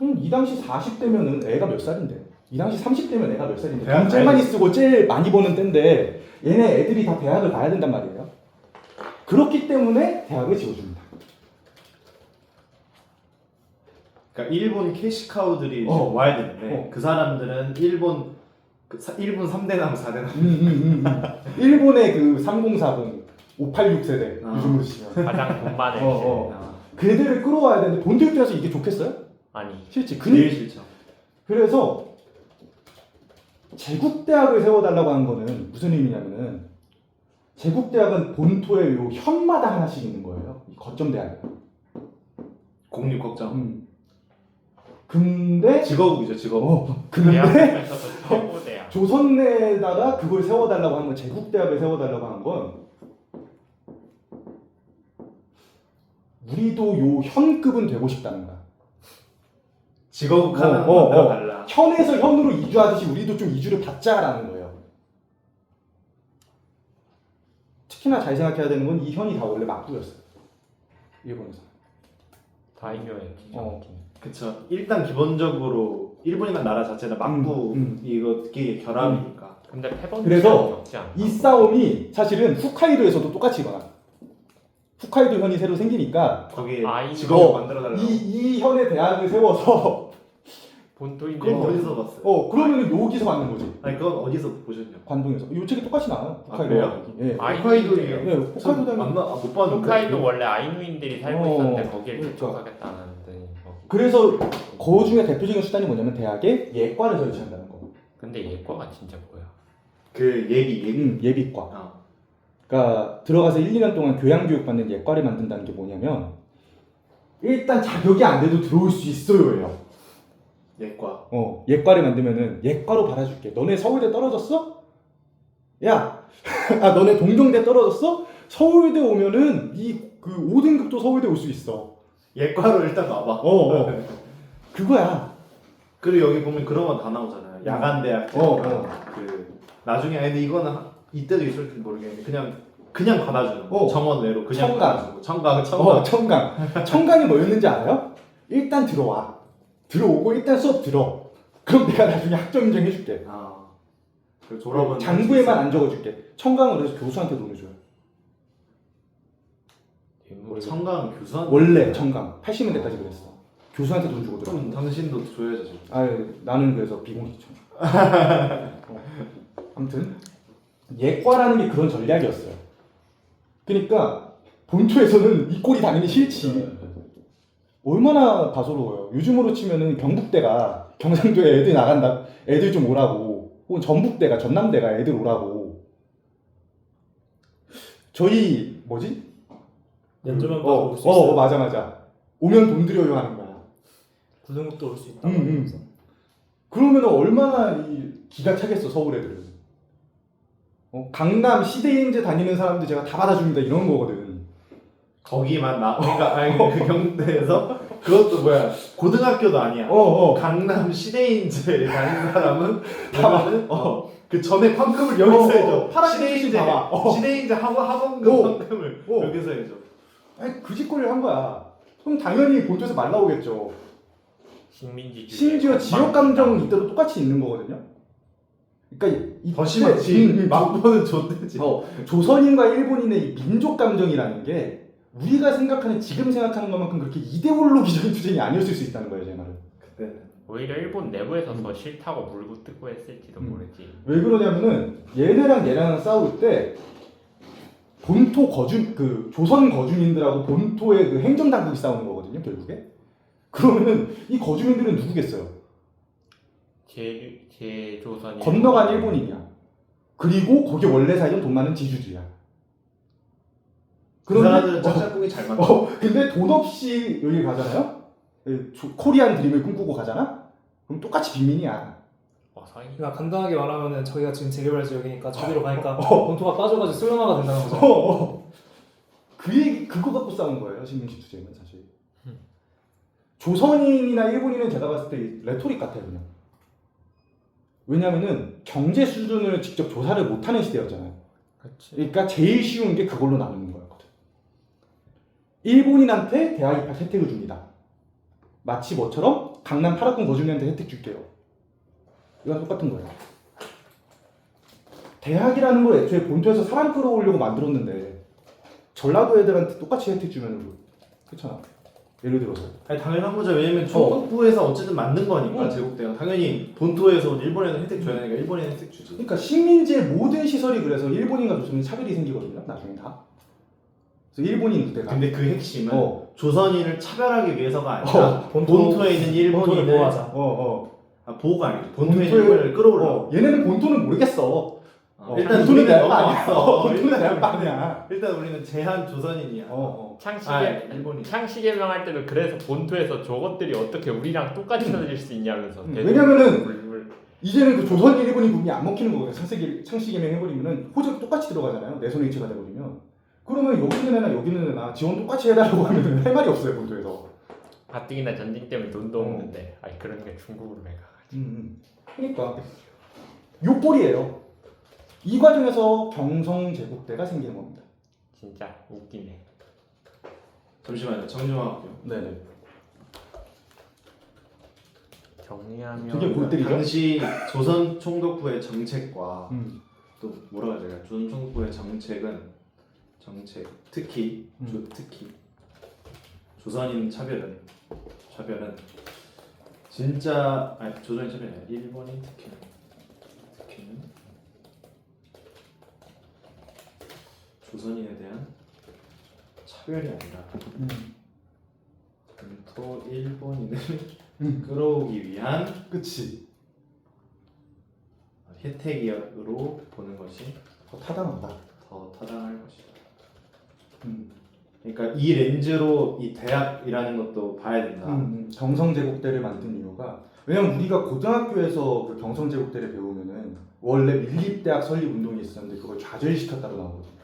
이 당시 40대면은 애가 몇 살인데? 이 당시 30대면 애가 몇 살인데? 대학 돈 제일 많이 쓰고 제일 많이 버는 때인데 얘네 애들이 다 대학을 가야 된단 말이에요. 그렇기 때문에 대학을 지어줍니다. 그러니까 일본 캐시카우들이 지금 와야 되는데 그 사람들은 일본 3대 남 4대 남 일본의 그 3040, 586 세대 아. 요즘으로 치면 가장 돈 많은 그들을 끌어와야 되는데 본토 입장에서 이게 좋겠어요? 아니 싫지. 제일 싫죠. 그래서 제국대학을 세워달라고 하는 거는 무슨 의미냐면은 제국대학은 본토에 요 현마다 하나씩 있는 거예요. 이 거점대학이요. 공립국정. 근데 직업이죠, 직업. 근데 대학에서도 최고 대학. 조선내에다가 그걸 세워달라고 하는 건 제국대학을 세워달라고 하는 건 우리도 요 현급은 되고 싶다는 거야. 직업 하나는 달라. 현에서 현으로 이주하듯이 우리도 좀 이주를 받자라는 거예요. 특히나 잘 생각해야 되는 건 이 현이 다 원래 막부였어요. 일본에서. 다이묘의 기정팀. 그쵸. 일단 기본적으로 일본이란 나라 자체가 막부 이거 되게 결합이니까. 근데 패번 그래서 적지 않나? 이 싸움이 사실은 홋카이도에서도 똑같이 일어나. 홋카이도 현이 새로 생기니까 거기에 아이, 직업을 만들어달라고. 이 현의 대학을 세워서 본토인 그건 거 어디서 봤어요? 그러면은 여기서 맞는 거지. 아니 그건 어디서 보셨냐? 관동에서. 이 책이 똑같이 나와요. 아, 홋카이도 그래요? 대학이. 예. 홋카이도예요. 네, 홋카이도 대학이. 못 봤는데. 홋카이도 원래 아이누인들이 살고 있었는데 거기를 그러니까. 개척하겠다는데 그래서 그 중에 대표적인 수단이 뭐냐면 대학에 예과를 설치한다는 거. 근데 예과가 진짜 뭐야? 그 예비. 예비과. 아. 그러니까 들어가서 1, 2년 동안 교양 교육 받는 예과를 만든다는 게 뭐냐면 일단 자격이 안 돼도 들어올 수 있어요예요. 예과. 예과를 만들면은 예과로 받아줄게. 너네 서울대 떨어졌어? 야, 너네 동경대 떨어졌어? 서울대 오면은 그 5등급도 서울대 올 수 있어. 예과로 일단 와봐. 그거야. 그리고 여기 보면 그런 거 다 나오잖아요. 야간 대학. 그 나중에 근데 이거는 이때도 있을지 모르겠는데 그냥 받아주는 거. 정원 외로 그냥 청강. 받아주고. 청강. 청강이 뭐였는지 알아요? 일단 들어와. 들어오고 일단 수업 들어. 그럼 내가 나중에 학점 인정해줄게. 그 졸업은 장부에만 안 적어줄게. 청강을 해서 교수한테 돈을 줘요. 청강 교수한테 원래 청강 80년대까지 그랬어. 교수한테 돈 주고 들어. 그럼 당신도 줘야죠 지금. 나는 그래서 비공식청. 아무튼 예과라는 게 그런 전략이었어요. 그러니까 본토에서는 이 꼴이 당연히 싫지. 얼마나 다소로워요. 요즘으로 치면은 경북대가 경상도에 애들 나간다, 애들 좀 오라고, 혹은 전북대가 전남대가 애들 오라고. 저희 면접만 봐도 올 수 있어요. 맞아. 오면 돈 들여요 하는 거야. 9등급도 올 수 있다고. 그러면 얼마나 기가 차겠어 서울 애들은. 강남 시대인제 다니는 사람들 제가 다 받아줍니다 이런 거거든. 거기만 그러니까 그 경대에서 그것도 뭐야 고등학교도 아니야. 강남 시대인제 다니는 사람은 다는 그 전에 환급을 여기서 해줘. 시대인제 학원금 환급을 여기서 해줘. 그 짓거리를 한 거야. 그럼 당연히 본토에서 말 나오겠죠. 식민지주의. 심지어 지역 감정 이때도 똑같이 있는 거거든요. 그러니까 더 심하지. 막보는 좋대지. 조선인과 일본인의 이 민족 감정이라는 게 우리가 생각하는 지금 생각하는 것만큼 그렇게 이데올로기적인 투쟁이 아니었을 수 있다는 거예요, 제 말은. 그때는 오히려 일본 내부에서 더 싫다고 물고 뜯고 했을지도 모르지. 왜 그러냐면은 얘네랑 싸울 때 본토 조선 거주민들하고 본토의 그 행정당국이 싸우는 거거든요, 결국에. 그러면은 이 거주민들은 누구겠어요? 제조선이 건너간 일본인이야. 그리고 거기 원래 살던 돈 많은 지주들이야. 그 사람들은 짝짝꿍이 잘 맞아. 근데 돈 없이 여기 가잖아요? 코리안 드림을 꿈꾸고 가잖아? 그럼 똑같이 빈민이야. 서희. 그러니까 간단하게 말하면은 저희가 지금 재개발 지역이니까 저기로 가니까 본토가 빠져가지고 쏠려나가 된다는 거죠. 그거 갖고 싸운 거예요 식민지 투쟁은 사실. 조선인이나 일본인은 제가 봤을 때 레토릭 같아요 그냥. 왜냐면은 경제 수준을 직접 조사를 못하는 시대였잖아요. 그렇지. 그러니까 제일 쉬운 게 그걸로 나누는 거였거든. 일본인한테 대학 입학 혜택을 줍니다. 마치 뭐처럼 강남 8학군 거주민한테 혜택 줄게요. 이건 똑같은 거예요. 대학이라는 걸 애초에 본토에서 사람 끌어오려고 만들었는데 전라도 애들한테 똑같이 혜택 주면 그렇잖아. 예를 들어서. 아니 당연한 거죠. 왜냐면 총독부에서 어쨌든 만든 거니까 제국대가 당연히 본토에서 일본에는 혜택 줘야 되니까 일본에는 혜택 주지. 그러니까 식민지의 모든 시설이 그래서 일본인과 조선인 차별이 생기거든요. 나중에 다. 그래서 일본인 부대가. 근데 그 핵심은 조선인을 차별하기 위해서가 아니라 본토- 본토에 있는 본토를 일본인을 보호하자. 보호가 아니죠. 본토에 있는 일본인을 끌어올려. 얘네는 본토는 모르겠어. 일단 본토는 우리는 내가 너무 아니야. 없어. 본토는 내가 아니야. 일단 우리는 제한 조선인이야. 일본인. 창씨 개명할 때도 그래서 본토에서 저것들이 어떻게 우리랑 똑같이 써질 수 있냐면서. 왜냐면은 이제는 그 조선인 일본인 구분이 안 먹히는 거거든요. 창씨 개명 해버리면은 호적 똑같이 들어가잖아요. 내손 일치가 돼버리면. 그러면 여기 있는 애나 여기 있는 애나 지원 똑같이 해달라고 하면 할 말이 없어요 본토에서. 가뜩이나 전쟁 때문에 돈도 없는데. 아니 그러니까 중국으로 가가지고. 그러니까 욕벌이에요. 이 과정에서 경성 제국대가 생기는 겁니다. 진짜 웃기네. 잠시만요. 정리할게요. 네네. 정리하면 되게 골 때리죠. 당시 조선 총독부의 정책과 음. 또 뭐라고 해야 될까요? 조선 총독부의 정책 특히 조선인 차별은 진짜 조선인 차별이 아니라 일본인 특히는 조선인에 대한 차별이 아니라 본토 일본인을 끌어오기 위한 그치. 혜택으로 보는 것이 더 타당하다. 더 타당할 것이다. 그러니까 이 렌즈로 이 대학이라는 것도 봐야 된다. 경성 제국대를 만든 이유가 왜냐면 우리가 고등학교에서 그 경성 제국대를 배우면은 원래 밀립대학 설립 운동이 있었는데 그걸 좌절시켰다고 나오거든요.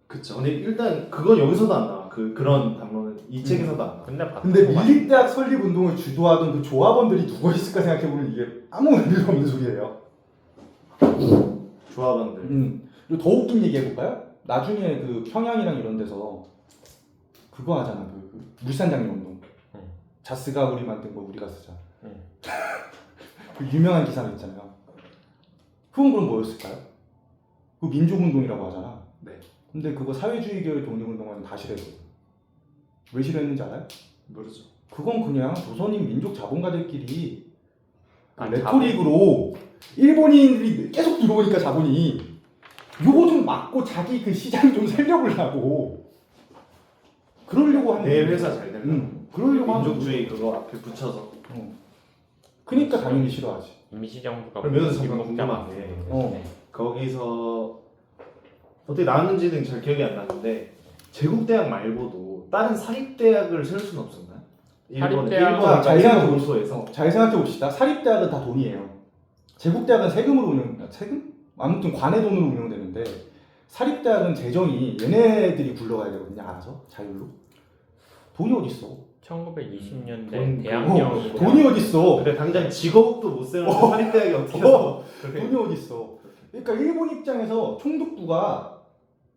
그쵸. 근데 일단 그건 여기서도 안 나와. 그런 담론은 이 책에서도 안 나와. 근데 밀립대학 설립 운동을 주도하던 그 조합원들이 누구 있을까 생각해보면 이게 아무 의미가 없는 소리예요. 조합원들. 그리고 더 웃긴 얘기 해볼까요? 나중에 그 평양이랑 이런 데서 그거 하잖아. 그 물산장려 운동. 자스가 우리 만든 거 우리가 쓰자. 그 유명한 기사가 있잖아요. 그건 그럼 뭐였을까요? 그 민족운동이라고 하잖아. 네. 근데 그거 사회주의계열 독립운동은 다 싫어했거든. 왜 싫어했는지 알아요? 모르죠. 그건 그냥 조선인 민족 자본가들끼리 그 아, 레토릭으로 일본인들이 계속 들어오니까 자본이 요거 좀 막고 자기 그 시장 좀 살려보려고 그러려고 하는 내 거예요. 회사 잘 되려고. 그러려고 하는 민족주의 그거 앞에 붙여서. 그러니까 당연히 싫어하지. 임시정부가 그럼 여기서 잠깐 궁금한 게 거기서 어떻게 나왔는지는 잘 기억이 안 나는데 제국대학 말고도 다른 사립대학을 세울 수는 없었나요? 사립대학- 잘 생각해 본토에서 잘 생각해 봅시다. 사립대학은 다 돈이에요. 제국대학은 세금? 아무튼 관의 돈으로 운영되는데 사립대학은 재정이 얘네들이 굴러가야 되거든요. 알아서 자율로. 돈이 어딨어? 1920년대 대학령이 돈이 어딨어? 근데 당장 직업도 못 세우는데 사립대학이 어떻게 해서 그렇게 돈이 어딨어? 그러니까 일본 입장에서 총독부가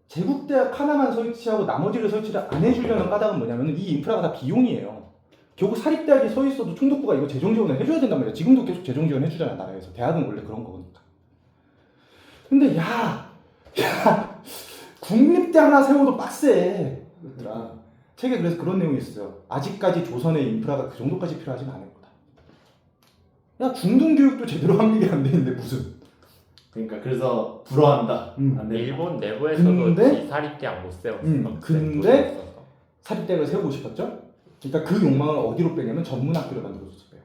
제국대학 하나만 설치하고 나머지를 설치를 안 해주려는 까닭은 뭐냐면 이 인프라가 다 비용이에요. 결국 사립대학이 서 있어도 총독부가 이거 재정 지원을 해줘야 된단 말이야. 지금도 계속 재정 지원 해주잖아 나라에서. 대학은 원래 그런 거니까. 근데 야 국립대 하나 세워도 빡세. 얘들아. 책에 그래서 그런 내용이 있어요. 아직까지 조선의 인프라가 그 정도까지 필요하진 않을 거다. 야 중등교육도 제대로 합립이 안 돼 있는데 무슨. 그러니까 그래서 불허한다. 안 된다. 일본 내부에서도 근데- 사립대학 못 세웠어. 근데 사립대학을 세우고 싶었죠? 그러니까 그 욕망을 어디로 빼냐면 전문학교를 만들어줬어요.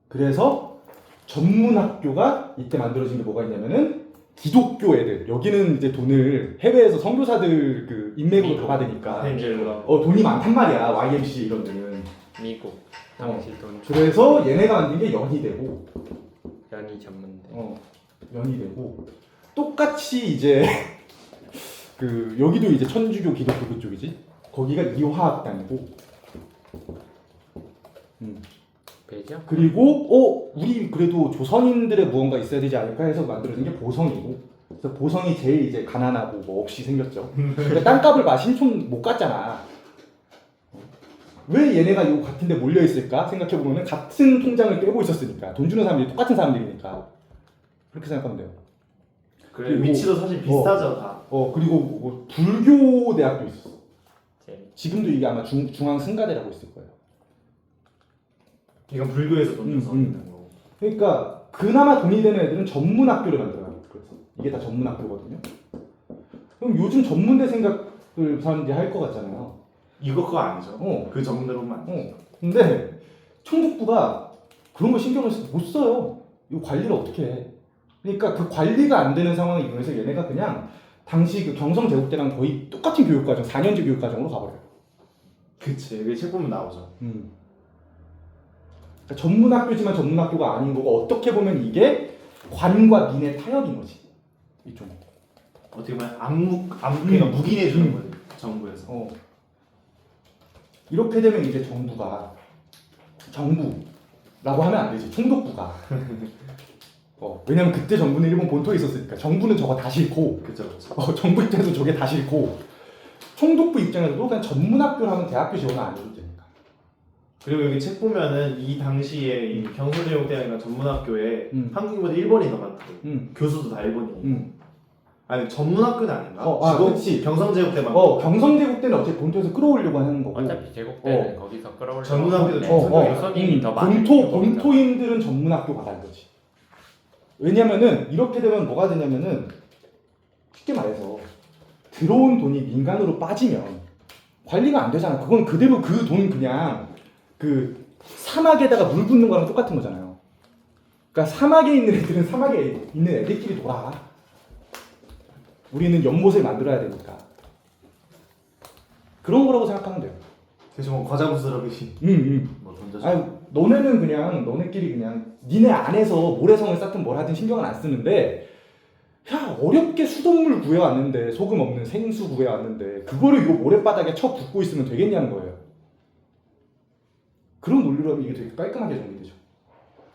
그래서 전문학교가 이때 만들어진 게 뭐가 있냐면은 기독교 애들 여기는 이제 돈을 해외에서 선교사들 그 인맥으로 다 받으니까 펜젤러. 돈이 많단 말이야. YMC 이런 데는 미국 당시 돈 그래서 얘네가 만든 게 연희대고 연희 전문대. 연희대고 똑같이 이제 그 여기도 이제 천주교 기독교 그쪽이지. 거기가 이화학당이고. 배죠? 그리고 우리 그래도 조선인들의 무언가 있어야 되지 않을까 해서 만들어진 게 보성이고. 그래서 보성이 제일 이제 가난하고 뭐 없이 생겼죠. 그러니까 땅값을 신촌 못 갔잖아. 왜 얘네가 이거 같은데 몰려 있을까 생각해 보면 같은 통장을 떼고 있었으니까 돈 주는 사람들이 똑같은 사람들이니까 그렇게 생각하면 돼요. 그래 그리고- 위치도 사실 비슷하죠 다. 그리고 뭐 불교 대학도 있었어. 제일 지금도 이게 아마 중앙 승가대라고 있을 거예요. 이건 불교에서 돈 줘서 있는 거고. 그러니까 그나마 돈이 되는 애들은 전문 학교를 만들어요. 그래서 이게 다 전문 학교거든요. 그럼 요즘 전문대 생각을 사람들이 할 것 같잖아요. 이거 그거 아니죠? 어. 그 정도로만. 근데 총독부가 그런 거 신경을 못 써요. 이거 관리를 어떻게 해? 그러니까 그 관리가 안 되는 상황에 이용해서 얘네가 그냥 당시 그 경성제국대랑 거의 똑같은 교육과정, 4년제 교육과정으로 가버려요. 그치. 여기 책 보면 나오죠. 그러니까 전문학교지만 전문학교가 아닌 거고 어떻게 보면 이게 관과 민의 타협인 거지. 이쪽. 어떻게 보면 그러니까 묵인해 주는 거지. 정부에서. 이렇게 되면 이제 정부라고 하면 안 되지. 총독부가. 왜냐면 그때 정부는 일본 본토에 있었으니까 정부는 저거 다 싫고 그쵸 그쵸. 정부 입장에서 저게 다 싫고 총독부 입장에서도 그냥 전문학교를 하면 대학교 지원을 안 해도 되니까. 그리고 여기 책 보면은 이 당시에 이 경성제국대학이나 전문학교에 한국인보다 일본이 더 많거든. 교수도 다 일본인. 아니 전문학교는 아닌가? 그렇지. 경성제국대만. 경성제국대는 어차피 본토에서 끌어오려고 하는 거고. 어차피 제국대는 거기서 끌어올려. 전문학교도 교수님이 더 많이 본토인들은 전문학교 가다 이거지. 왜냐면은 이렇게 되면 뭐가 되냐면은 쉽게 말해서 들어온 돈이 민간으로 빠지면 관리가 안 되잖아. 그건 그대로 그 돈 그냥 그 사막에다가 물 붓는 거랑 똑같은 거잖아요. 그러니까 사막에 있는 애들은 사막에 있는 애들끼리 놀아. 우리는 연못을 만들어야 되니까. 그런 거라고 생각하면 돼요. 그래서 뭐 과자 부스러기 뭐 던져줘. 아니 너네는 그냥 너네끼리 그냥 니네 안에서 모래성을 쌓든 뭘 하든 신경을 안 쓰는데 야 어렵게 수돗물 구해왔는데 소금 없는 생수 구해왔는데 그거를 요 모래바닥에 쳐 붓고 있으면 되겠냐는 거예요. 그런 논리로 하면 이게 되게 깔끔하게 정리되죠.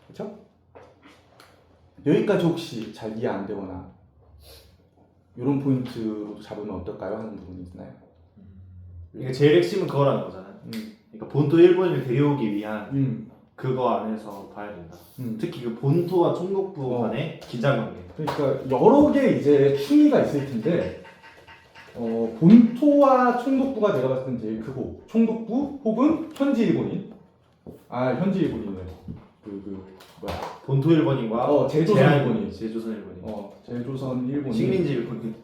그렇죠? 여기까지 혹시 잘 이해 안 되거나 이런 포인트로 잡으면 어떨까요? 하는 부분이 있나요? 그러니까 제일 핵심은 그거라는 거잖아요. 그러니까 본토 일본인을 데려오기 위한 그거 안에서 봐야 된다. 특히 그 본토와 총독부 간의 긴장관계. 그러니까 여러 개 이제 충의가 있을 텐데 본토와 총독부가 제가 봤을 땐 제일 크고 총독부 혹은 현지 일본인. 현지 일본인이네. 뭐야? 본토 일본인과 제조선 일본인. 제조선 일본인. 제조선 일본인. 식민지 일본인.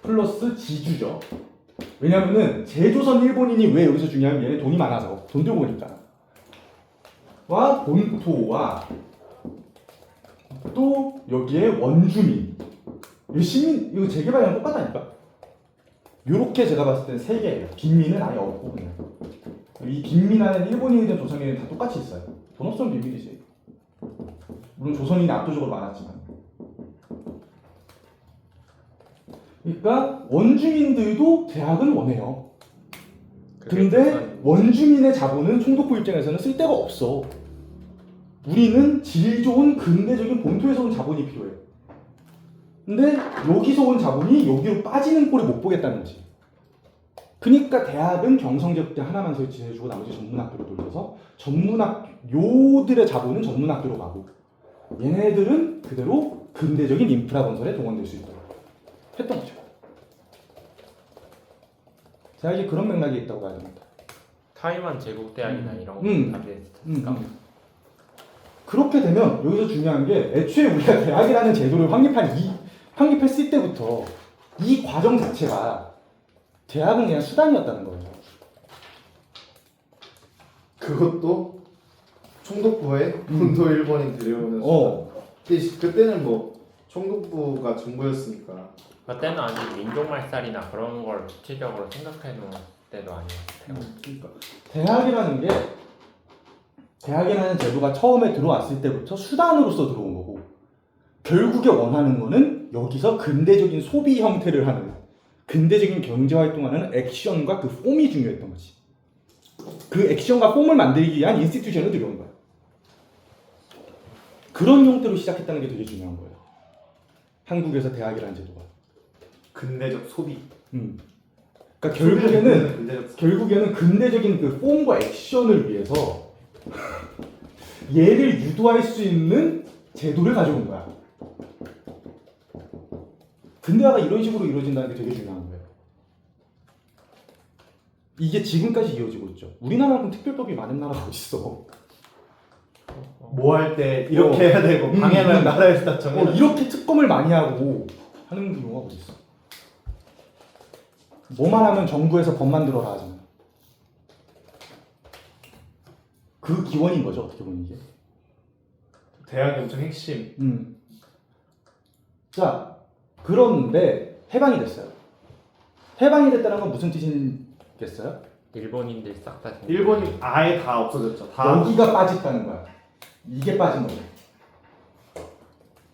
플러스 지주죠. 왜냐면은 제조선 일본인이 왜 여기서 중요하면 얘네 돈이 많아서 돈 들고 오니까. 와 본토와 또 여기에 원주민. 이 시민 이거 재개발이랑 똑같다니까. 요렇게 제가 봤을 땐 세 개예요. 빈민은 아예 없고 그냥. 이 빈민하는 일본인이든 조선인은 다 똑같이 있어요. 돈 없으면 빈민이지. 물론 조선인이 압도적으로 많았지만. 그러니까 원주민들도 대학은 원해요. 근데 원주민의 자본은 총독부 입장에서는 쓸 데가 없어. 우리는 질 좋은 근대적인 본토에서 온 자본이 필요해. 근데 여기서 온 자본이 여기로 빠지는 꼴을 못 보겠다는 거지. 그러니까 대학은 경성제국대 하나만 설치해주고 나머지 전문학교로 돌려서 요들의 자본은 전문학교로 가고 얘네들은 그대로 근대적인 인프라 건설에 동원될 수 있도록 했던 거죠. 제가 이제 그런 맥락이 있다고 봐야 됩니다. 타이완 제국대학이나 이런 거다 비슷할까? 그렇게 되면 여기서 중요한 게 애초에 우리가 대학이라는 제도를 확립했을 때부터 이 과정 자체가 대학은 그냥 수단이었다는 거예요. 그것도 총독부에 본토 일본인 데려오는 수단. 그때는 뭐 총독부가 정부였으니까. 그때는 아직 민족 말살이나 그런 걸 구체적으로 생각해도 때도 아니었어요. 그러니까 대학이라는 제도가 처음에 들어왔을 때부터 수단으로서 들어온 거고 결국에 원하는 거는 여기서 근대적인 소비 형태를 하는 근대적인 경제 활동하는 액션과 그 폼이 중요했던 거지. 그 액션과 폼을 만들기 위한 인스티튜션을 들여온 거야. 그런 형태로 시작했다는 게 되게 중요한 거예요. 한국에서 대학이라는 제도가. 근대적 소비. 그러니까 근대적 결국에는 근대적인 그 폼과 액션을 위해서 얘를 유도할 수 있는 제도를 가져온 거야. 근대화가 이런 식으로 이루어진다는 게 되게 중요한 거예요. 이게 지금까지 이어지고 있죠. 우리나라만큼 특별법이 많은 나라가 어딨어. 뭐 할 때 이렇게 해야 되고 방향을 나라에서 다 정해. 이렇게 특검을 많이 하고 하는 경우가 어딨어. 뭐만 하면 정부에서 법 만들어라 하잖아. 그 기원인 거죠, 어떻게 보면 이게. 대학이 엄청 핵심. 자, 그런데 해방이 됐어요. 해방이 됐다는 건 무슨 뜻이겠어요? 일본인들 싹 다 일본이 아예 다 없어졌죠. 다 여기가 빠졌다는 거야. 이게 빠진 거예요.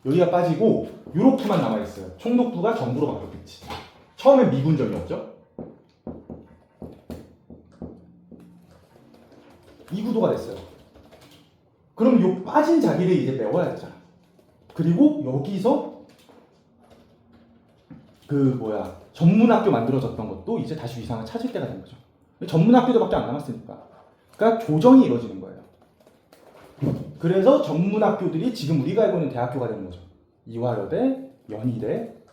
여기가 빠지고 요렇게만 남아있어요. 총독부가 정부로 바뀌었겠지. 처음엔 미군정이었죠. 이 구도가 됐어요. 그럼 요 빠진 자리를 이제 메워야 되잖아. 그리고 여기서 전문학교 만들어졌던 것도 이제 다시 위상을 찾을 때가 된 거죠. 전문학교들밖에 안 남았으니까. 그러니까 조정이 이루어지는 거예요. 그래서 전문학교들이 지금 우리가 알고 있는 대학교가 되는 거죠. 이화여대,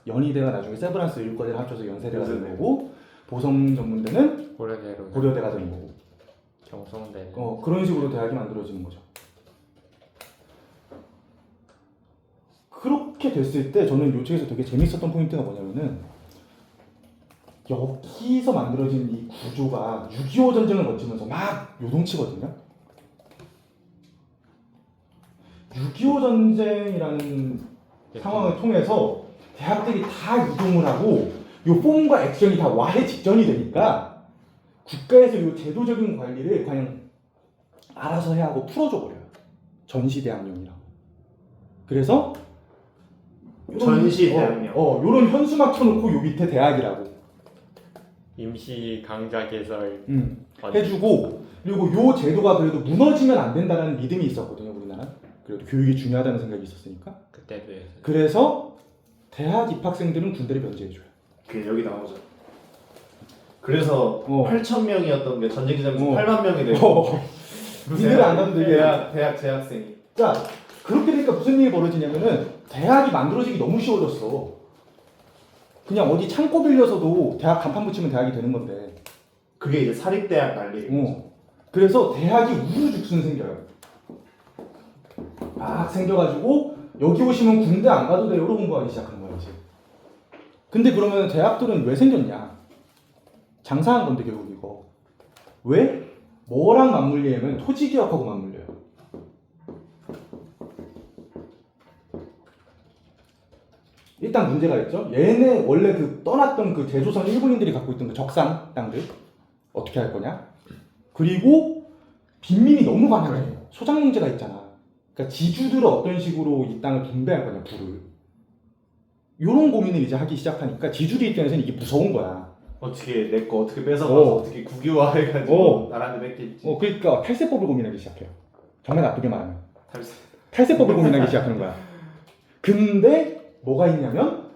연희대가 나중에 세브란스 의료과대를 합쳐서 연세대가 되는 거고, 보성전문대는 고려대가 되는 거고. 경성대. 그런 식으로 대학이 만들어지는 거죠. 그렇게 됐을 때 저는 요 책에서 되게 재밌었던 포인트가 뭐냐면은 여기서 만들어진 이 구조가 6.25 전쟁을 거치면서 막 요동치거든요. 6.25 전쟁이라는 상황을 통해서 대학들이 다 이동을 하고 요 폼과 액션이 다 와해 직전이 되니까 국가에서 요 제도적인 관리를 그냥 알아서 해야 하고 풀어줘 버려요. 전시대학령이라고. 그래서 전시대학령. 요런 현수막 쳐놓고 요 밑에 대학이라고 임시 강좌 개설 해주고, 그리고 요 제도가 그래도 무너지면 안 된다는 믿음이 있었거든요, 우리나라. 그래도 교육이 중요하다는 생각이 있었으니까. 그때도 해서. 그래서 대학 입학생들은 군대를 면제해줘요. 그게 여기 나오죠. 그래서 8,000명이었던 게 전쟁 기간에서 어. 8만 명이 되고 군대를 안 가도 되게. 대학 재학생이. 자, 그렇게 되니까 무슨 일이 벌어지냐면은 대학이 만들어지기 너무 쉬워졌어. 그냥 어디 창고 빌려서도 대학 간판 붙이면 대학이 되는 건데. 그게 이제 사립대학 난리. 그래서 대학이 우후죽순 생겨요. 막 생겨가지고 여기 오시면 군대 안 가도 돼요. 이러고 공부하기 시작한 거야 이제. 근데 그러면 대학들은 왜 생겼냐? 장사한 건데 결국 이거. 왜? 뭐랑 맞물리냐면 토지개혁하고 맞물려요. 일단 문제가 있죠. 얘네 원래 그 떠났던 그 대조선 일본인들이 갖고 있던 그 적산 땅들 어떻게 할 거냐? 그리고 빈민이 너무 많아요. 소장 문제가 있잖아. 그러니까 지주들은 어떤 식으로 이 땅을 분배할 거냐, 부를. 이런 고민을 이제 하기 시작하니까 지주들 입장에서는 이게 무서운 거야. 어떻게 내 거 어떻게 뺏어가서 어떻게 국유화 해가지고 나라한테 뺏길지. 그러니까 탈세법을 고민하기 시작해요. 정말 나쁘게 말하면. 탈세. 탈세법을 고민하기 시작하는 거야. 근데 뭐가 있냐면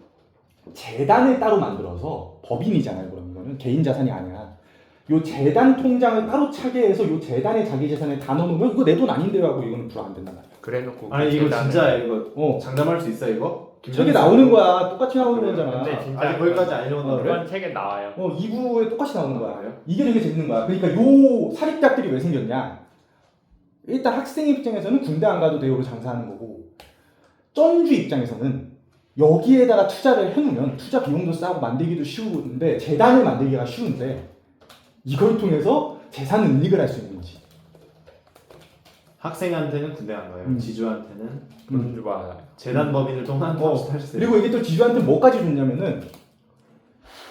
재단을 따로 만들어서 법인이잖아요. 그럼 이거는 개인 자산이 아니야. 요 재단 통장을 따로 차게 해서 요 재단에 자기 재산을 다 넣어놓으면 이거 내 돈 아닌데요 하고 이거는 불 안 된단 말이야. 그래놓고 아니 이거 재단은- 진짜 이거 장담할 수 있어 이거? 책에 나오는 거야. 똑같이 나오는 거잖아. 근데 진짜 아직 거기까지 안 읽었나 그래? 이번 책에 나와요. 2부에 똑같이 나오는 거야. 그래요? 이게 되게 재밌는 거야. 그러니까 요 사립대학들이 왜 생겼냐? 일단 학생 입장에서는 군대 안 가도 돼요로 장사하는 거고, 전주 입장에서는 여기에다가 투자를 해놓으면 투자 비용도 싸고 만들기도 쉬운데 재단을 만들기가 쉬운데 이걸 통해서 재산 은닉을 할 수 있는 거지. 학생한테는 군대 안 가요. 지주한테는 군주가 재단 법인을 통한 할수 있어요. 그리고 이게 또 지주한테 뭐까지 줬냐면은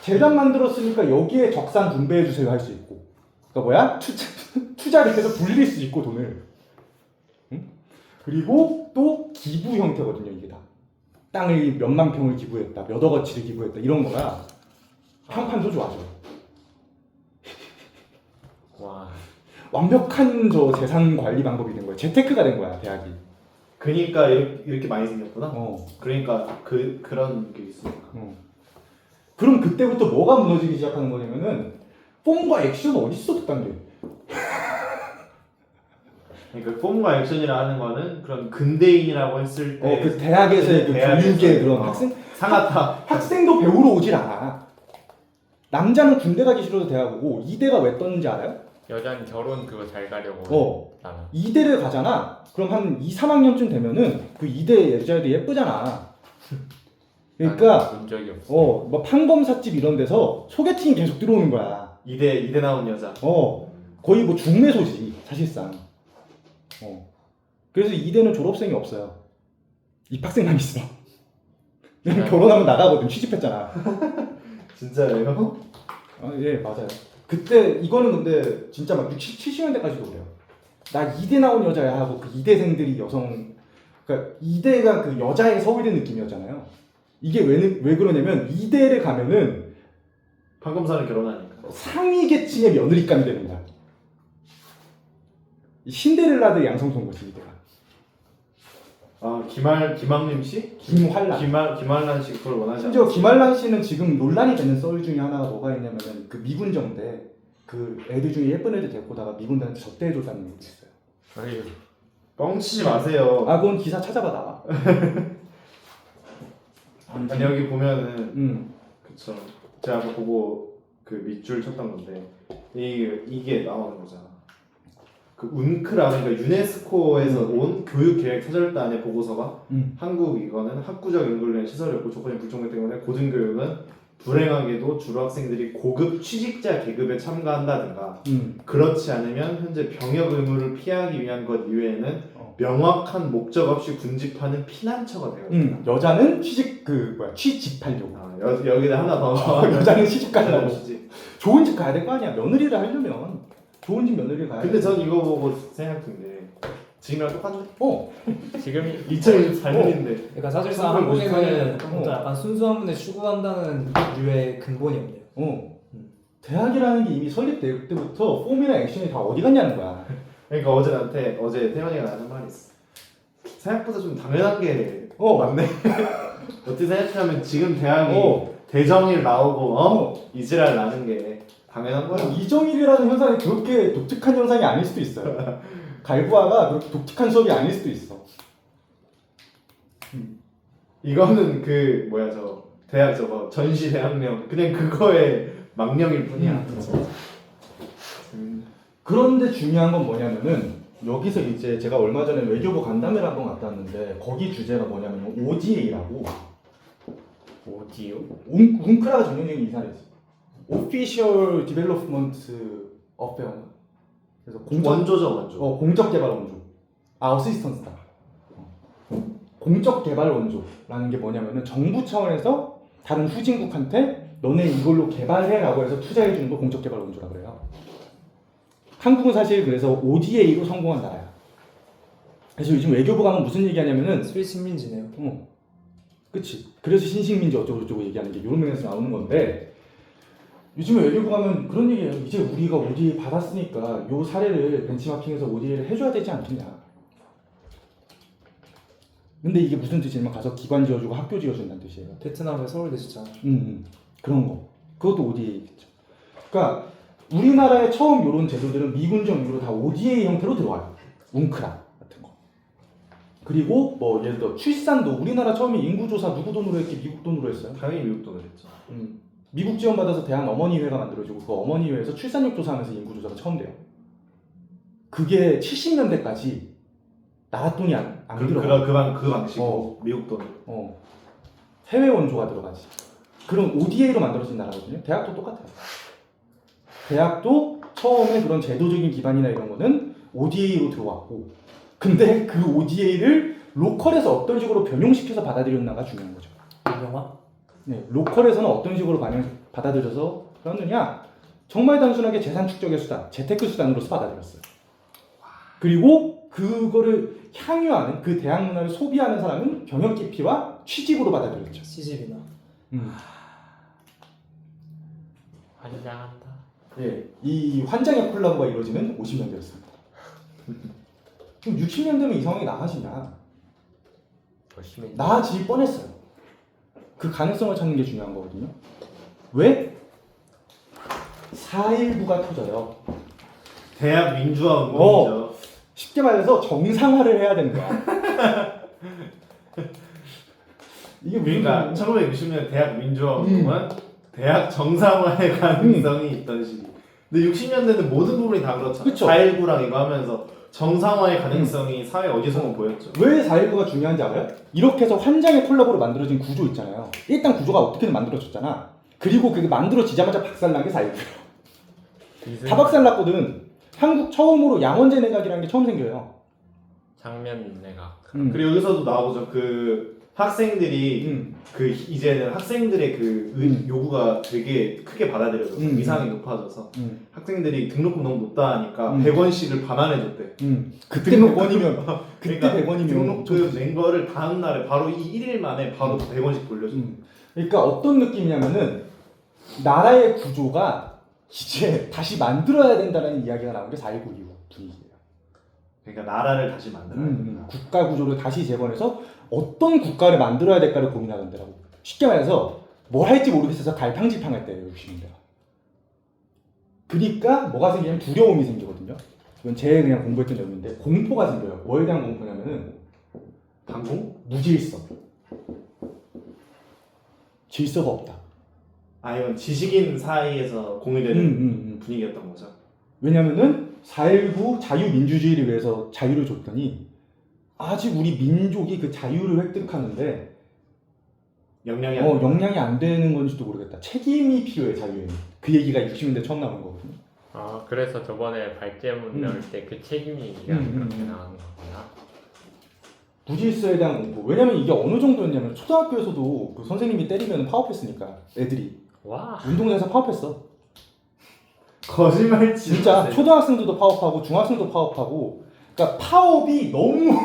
재단 만들었으니까 여기에 적산 분배해 주세요 할 수 있고, 그러니까 뭐야? 투자를 해서 불릴 수 있고 돈을. 응? 그리고 또 기부 형태거든요 이게 다. 땅을 몇만 평을 기부했다, 몇 억어치를 기부했다 이런 거라 평판도 좋아져. 와. 완벽한 저 재산 관리 방법이 된 거야. 재테크가 된 거야 대학이. 그러니까 이렇게 많이 생겼구나. 어. 그러니까 그런 게 있으니까. 그럼 그때부터 뭐가 무너지기 시작하는 거냐면은 폼과 액션 어디 있어 그딴 게. 그러니까 폼과 액션이라 하는 거는 그런 근대인이라고 했을 때 그 대학에서의 그 교육의 그런 상하타 학생도 배우러 오질 않아. 남자는 군대 가기 싫어서 대학 오고, 이대가 왜 떴는지 알아요? 여자는 결혼 그거 잘 가려고 나가. 이대를 가잖아. 그럼 한 2, 3학년쯤 되면은 그 이대 여자애들 예쁘잖아. 그러니까 본 적이 없어. 뭐 판검사집 이런 데서 소개팅이 계속 들어오는 거야. 이대 나온 여자. 거의 뭐 중매소지 사실상. 그래서 이대는 졸업생이 없어요. 입학생만 있어. 결혼하면 나가거든. 취직했잖아. 진짜예요? 예, 맞아요. 그때 이거는 근데 진짜 막 60, 70년대까지도 그래요. 나 이대 나온 여자야 하고 그 이대생들이 그러니까 이대가 그 여자의 서울대 느낌이었잖아요. 이게 왜 그러냐면 이대를 가면은 판검사는 결혼하니까. 상위 계층의 며느리감이 되는 거야. 이 신데렐라들 양성소인 거지 이대가. 김학림 씨? 김환란. 김환란 씨 그걸 원하지 심지어 않았어요. 김환란 씨는 지금 논란이 되는 썰 중에 하나가 뭐가 있냐면은 그 미군정대 그 애들 중에 예쁜 애들 데리고다가 미군들한테 접대해줬다는 얘기도 있어요. 어휴. 뻥치지 마세요. 그건 기사 찾아봐 나와. 아니 여기 보면은 그쵸. 제가 아까 보고 그 밑줄 쳤던 건데 이게 나오는 거잖아. 그 운크라 그러니까 유네스코에서 온 교육계획 사절단의 보고서가 한국 이거는 학구적 연구를 위한 시설이 없고 조건이 불충분하기 때문에 고등교육은 불행하게도 주로 학생들이 고급 취직자 계급에 참가한다든가 그렇지 않으면 현재 병역 의무를 피하기 위한 것 이외에는 명확한 목적 없이 군집하는 피난처가 되어 있다. 여자는 취직하려고. 여기다 하나 더 여자는 시집 가려고. 시집. 좋은 집 가야 될 거 아니야. 며느리를 하려면 좋은 집 며느리를 가야 돼. 근데 전 이거 보고 생각한 게 지금이랑 똑같네. 지금이 2024년인데. 그러니까 사실상 한국에는 또 약간 순수한 분에 추구한다는 류의 근본이 없네요. 대학이라는 게 이미 설립 때부터 폼이나 액션이 다 어디 갔냐는 거야. 그러니까 어제 태연이가 하는 말이 있어. 생각보다 좀 당연한 게 맞네. 어떻게 생각하면 지금 대학이 대정일 나오고 이지랄 나는 게 당연한 거야. 이정일이라는 현상이 그렇게 독특한 현상이 아닐 수도 있어요. 갈구아가 그렇게 독특한 수업이 아닐 수도 있어. 이거는 대학 저거 전시 대학령 그냥 그거의 망령일 뿐이야. 그런데 중요한 건 뭐냐면은 여기서 이제 제가 얼마 전에 외교부 간담회를 한번 갔다 왔는데 거기 주제가 뭐냐면 ODA라고. 어디요? 웅크라가 전형적인 이사례지. Official Development Affair. 그래서 원조. 공적 개발 원조. 어시스턴스다. 공적 개발 원조라는 게 뭐냐면은 정부 차원에서 다른 후진국한테 너네 이걸로 개발해라고 해서 투자해 주는 거 공적 개발 원조라 그래요. 한국은 사실 그래서 ODA로 성공한 나라야. 그래서 요즘 외교부 가면 무슨 얘기하냐면은 스위스민지네요. 그치. 그래서 신식민지 어쩌고저쩌고 얘기하는 게 이런 면에서 나오는 건데 요즘에 외교부 가면 그런 얘기해요. 이제 우리가 ODA 받았으니까 요 사례를 벤치마킹해서 ODA를 해줘야 되지 않겠냐. 근데 이게 무슨 뜻이냐면 가서 기관 지어주고 학교 지어준다는 뜻이에요. 베트남에 서울대 짓잖아. 그런 거. 그것도 ODA겠죠. 그러니까 우리나라의 처음 이런 제도들은 미군정 이후로 다 ODA 형태로 들어와요. 웅크라 같은 거. 그리고 뭐 예를 들어 출산도 우리나라 처음에 인구조사 누구 돈으로 했지? 미국 돈으로 했어요. 당연히 미국 돈을 했죠. 미국 지원 받아서 대한 어머니회가 만들어지고 그 어머니회에서 출산율 조사하면서 인구조사가 처음 돼요. 그게 70년대까지 나라 돈이 안 들어가. 그 방식으로 미국 돈을. 해외 원조가 들어가지. 그럼 ODA로 만들어진 나라거든요. 대학도 똑같아요. 대학도 처음에 그런 제도적인 기반이나 이런 거는 ODA로 들어왔고, 근데 그 ODA를 로컬에서 어떤 식으로 변용시켜서 받아들였나가 중요한 거죠. 영화? 네, 로컬에서는 어떤 식으로 받아들여서 그러느냐? 정말 단순하게 재산 축적의 수단, 재테크 수단으로서 받아들였어요. 그리고 그거를 향유하는 그 대학 문화를 소비하는 사람은 경영 기피와 취직으로 받아들였죠. 시집이나. 환장한다. 예, 이 환장의 콜라보가 이루어지는 50년대였습니다. 그럼 60년대면 이 상황이 나아지냐? 열심히. 나아지기 뻔했어요. 그 가능성을 찾는 게 중요한 거거든요. 왜? 4.19가 터져요. 대학 민주화 운동이죠. 쉽게 말해서 정상화를 해야 되는 거야. 이게 무슨 그러니까 소리냐? 1960년 대학 민주화 운동은 대학 정상화의 가능성이 있던 시기. 근데 60년대는 모든 부분이 다 그렇잖아요. 그쵸. 4.19랑 이거 하면서 정상화의 가능성이 사회 어디서는 보였죠. 왜 4.19가 중요한지 알아요? 이렇게 해서 환장의 콜라보로 만들어진 구조 있잖아요. 일단 구조가 어떻게든 만들어졌잖아. 그리고 그게 만들어지자마자 박살난 게 4.19예요. 다 박살났거든. 한국 처음으로 양원제 내각이라는 게 처음 생겨요. 장면 내각. 그리고 여기서도 나오죠. 그 학생들이 그 이제는 학생들의 그 요구가 되게 크게 받아들여져서 위상이 높아져서 학생들이 등록금 너무 높다 하니까 100원씩을 반환해줬대. 그때 100원이면 그때 그러니까 100원이면 등록금 낸 거를 다음 날에 바로 이 1일 만에 바로 100원씩 돌려줘. 그러니까 어떤 느낌이냐면은 나라의 구조가 이제 다시 만들어야 된다는 이야기가 나온 게 4.19 이후 분위기예요. 그러니까 나라를 다시 만들어야 된다. 국가 구조를 다시 재건해서 어떤 국가를 만들어야 될까를 고민하는 데라고. 쉽게 말해서 뭘 할지 모르겠어서 갈팡질팡할 때예요, 60년대가. 그러니까 뭐가 생기냐면 두려움이 생기거든요. 이건 제 그냥 공부했던 내용인데 공포가 생겨요. 뭐에 대한 공포냐면은 방공? 무질서. 질서가 없다. 아 이건 지식인 사이에서 공유되는 분위기였던 거죠. 왜냐면은 4.19 자유민주주의를 위해서 자유를 줬더니 아직 우리 민족이 그 자유를 획득하는데 역량이 안 되는 건지도 모르겠다. 책임이 필요해, 자유에는. 그 얘기가 60년대 처음 나온 거거든요. 아 그래서 저번에 발제문 나올 때 그 책임 얘기가 그렇게 나오는 거구나. 무질서에 대한 공포. 왜냐면 이게 어느 정도였냐면 초등학교에서도 그 선생님이 때리면 파업했으니까 애들이 와. 운동장에서 파업했어. 거짓말 진짜 초등학생들도 파업하고 중학생도 파업하고. 그러니까 파업이 너무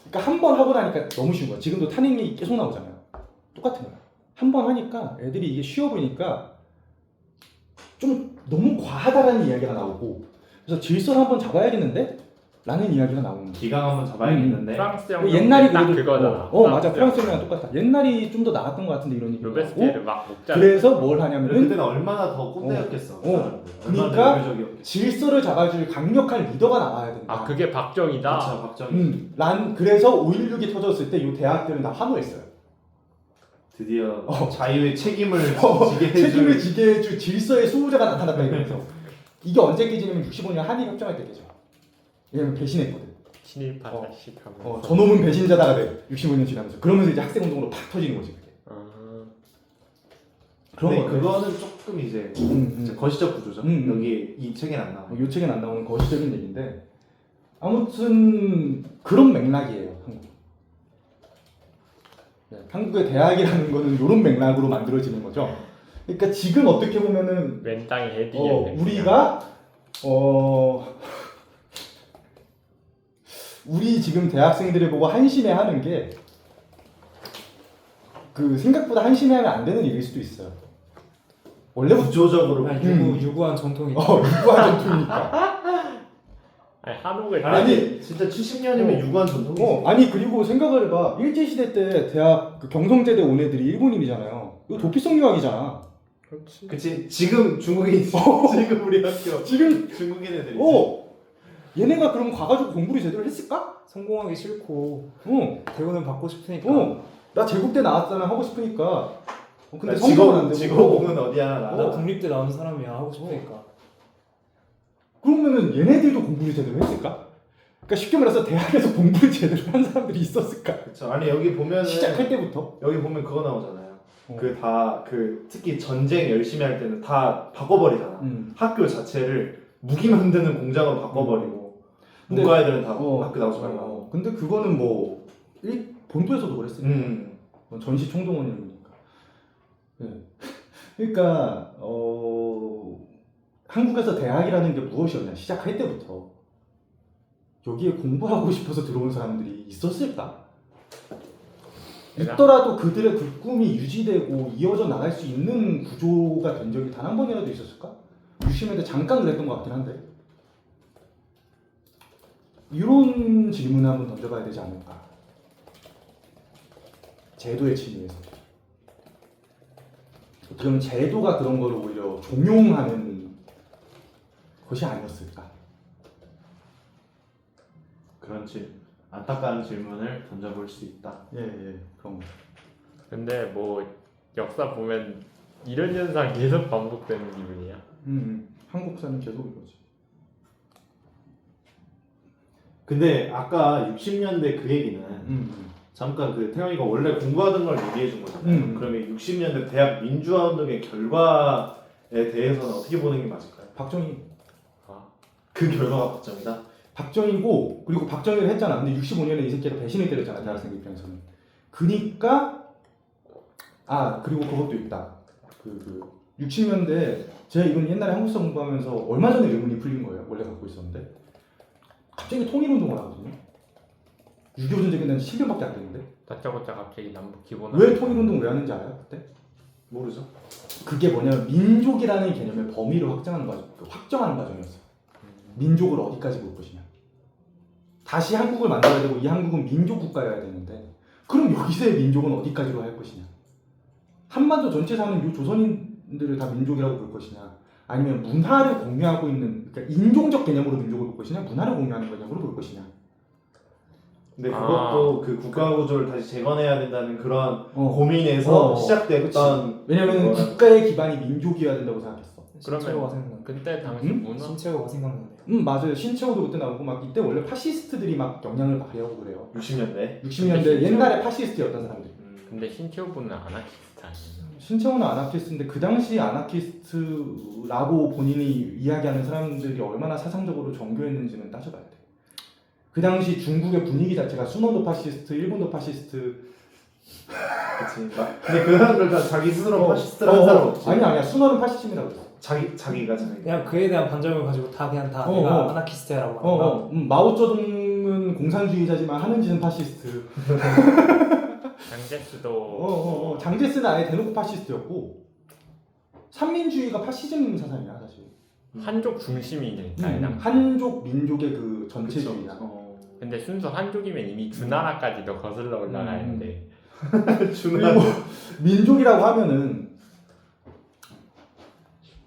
그러니까 한 번 하고 나니까 너무 쉬운 거야. 지금도 탄핵 얘기 계속 나오잖아요. 똑같은 거야. 한 번 하니까 애들이 이게 쉬워 보이니까 좀 너무 과하다라는 이야기가 나오고 그래서 질서를 한번 잡아야겠는데? 라는 이야기가 나오는 거야. 기강 한번 잡아야겠는데. 프랑스 영화 옛날이 딱 그래도 그거잖아. 맞아. 프랑스 영화랑 똑같아. 옛날이 좀 더 나았던 것 같은데 이런 얘기가 로베스피에르 나오고 막 목자. 그래서 뭘 하냐면은 그때는 얼마나 더 꼰대였겠어. 그러니까 얼마나 외교적이었겠어. 질서를 잡아줄 강력한 리더가 나와야 된다. 아 그게 박정희다. 그렇죠, 박정희. 그래서 5.16이 터졌을 때 이 대학들은 다 환호했어요. 드디어 자유의 책임을 지게 책임을 해줄. 지게 해줄 질서의 수호자가 나타났다 이러면서 이게 언제 깨지냐면 65년 한일 협정할 때 깨져. 왜냐면 배신했거든. 친일파다 시하고. 저놈은 배신자다가 돼. 65년 지나면서 그러면서 이제 학생운동으로 팍 터지는 거지. 그게. 그런 근데 거 그거는 조금 이제 거시적 구조죠. 여기 이 책에는 안 나와. 요 책엔 안 나오는 거시적인 얘기인데 아무튼 그런 맥락이에요. 한국. 네, 한국의 대학이라는 거는 이런 맥락으로 만들어지는 거죠. 그러니까 지금 어떻게 보면은 왼 땅이 헤딩. 우리가 우리 지금 대학생들을 보고 한심해하는 게 그 생각보다 한심해하면 안 되는 일일 수도 있어요. 원래부터 구조적으로. 유구한 전통이. 유구한 전통이니까. 아니 한옥을 아니 진짜 70년이면 유구한 전통이지. 아니 그리고 생각을 해봐. 일제시대 때 대학 그 경성제대 온 애들이 일본인이잖아요. 이거 도피성 유학이잖아. 그렇지. 그치 지금 중국인 지금 우리 학교 지금 중국인 애들이. 얘네가 그럼 가가지고 공부를 제대로 했을까? 성공하기 싫고 대우는 받고 싶으니까. 나 제국대 나왔잖아 하고 싶으니까. 근데 직업은 어디야 나. 나 국립대 나온 사람이야 하고 싶으니까. 그러면은 얘네들도 공부를 제대로 했을까? 그러니까 쉽게 말해서 대학에서 공부를 제대로 한 사람들이 있었을까? 그렇죠. 아니 여기 보면은 시작할 때부터 여기 보면 그거 나오잖아요. 그 특히 전쟁 열심히 할 때는 다 바꿔버리잖아. 학교 자체를 무기 만드는 공장으로 바꿔버리고 문과애들은 다 학교 나오지 말라고. 근데 그거는 뭐 본토에서도 그랬으니까. 전시 총동원이니까. 네. 그러니까 한국에서 대학이라는 게 무엇이었냐 시작할 때부터 여기에 공부하고 싶어서 들어온 사람들이 있었을까? 있더라도 그들의 그 꿈이 유지되고 이어져 나갈 수 있는 구조가 된 적이 단 한 번이라도 있었을까? 60년대 잠깐 그랬던 것 같긴 한데 이런 질문을 한번 던져봐야 되지 않을까? 제도의 침해에서 어떻게 보면 제도가 그런 거를 오히려 종용하는 것이 아니었을까? 그런 안타까운 질문을 던져볼 수 있다. 예, 그런 거. 근데 뭐 역사 보면 이런 현상 계속 반복되는 기분이야. 한국사는 계속 이거지. 근데 아까 60년대 그 얘기는 잠깐 그 태영이가 원래 공부하던 걸 얘기해 준 거잖아요. 그러면 60년대 대학 민주화 운동의 결과에 대해서는 어떻게 보는 게 맞을까요? 박정희. 그 결과가 박정희다. 박정희고 그리고 박정희를 했잖아. 근데 65년에 이 새끼가 배신을 때렸잖아. 대학생 입장에서는. 그니까 그리고 그것도 있다. 60년대 제가 이건 옛날에 한국사 공부하면서 얼마 전에 의문이 풀린 거예요. 원래 갖고 있었는데 갑자기 통일운동을 하거든요. 6.25 전쟁 끝난 지 10년밖에 안 됐는데 다짜고짜 갑자기 남북 기본. 왜 통일운동 왜 하는지 알아요? 그때? 모르죠. 그게 뭐냐면 민족이라는 개념의 범위를 확정하는 과정이었어요. 민족을 어디까지 볼 것이냐. 다시 한국을 만들어야 되고 이 한국은 민족 국가여야 되는데 그럼 여기서의 민족은 어디까지로 할 것이냐. 한반도 전체 사는 요 조선인들을 다 민족이라고 볼 것이냐. 아니면 문화를 공유하고 있는 그러니까 인종적 개념으로 민족을 볼 것이냐. 문화를 공유하는 개념으로 볼 것이냐. 근데 그것도 그 국가 구조를 다시 재건해야 된다는 그런 고민에서 시작됐던. 왜냐면 국가의 기반이 민족이어야 된다고 생각했어. 신체호가 생각나. 그때 당시 문화 신체호가 생각나네. 맞아요. 신체호도 그때 나오고 막 이때 원래 파시스트들이 막 영향을 발휘하고 그래요. 60년대. 60년대 옛날에 파시스트였던 사람들. 근데 신체호분은 아나키스트 아니에요? 신체호는 아나키스트인데 그 당시 아나키스트라고 본인이 이야기하는 사람들이 얼마나 사상적으로 정교했는지는 따져봐야 돼. 그 당시 중국의 분위기 자체가 순원도 파시스트, 일본도 파시스트. 그치. 근데 그 사람들 다 자기 스스로 파시스트를 한 사람 없지. 아니야. 순원은 파시즘이라고 했어. 자기가. 그냥 그에 대한 반점을 가지고 다 그냥 다 내가 아나키스트라고 한다. 마오쩌둥은 공산주의자지만 하는 짓은 파시스트. 장제스도 장제스는 아예 대놓고 파시스트였고 삼민주의가 파시즘 사상이야 사실. 한족 중심이니까. 한족 민족의 그 전체주의야. 근데 순수 한족이면 이미 주나라까지도 거슬러 올라가는데 그리고 민족이라고 하면은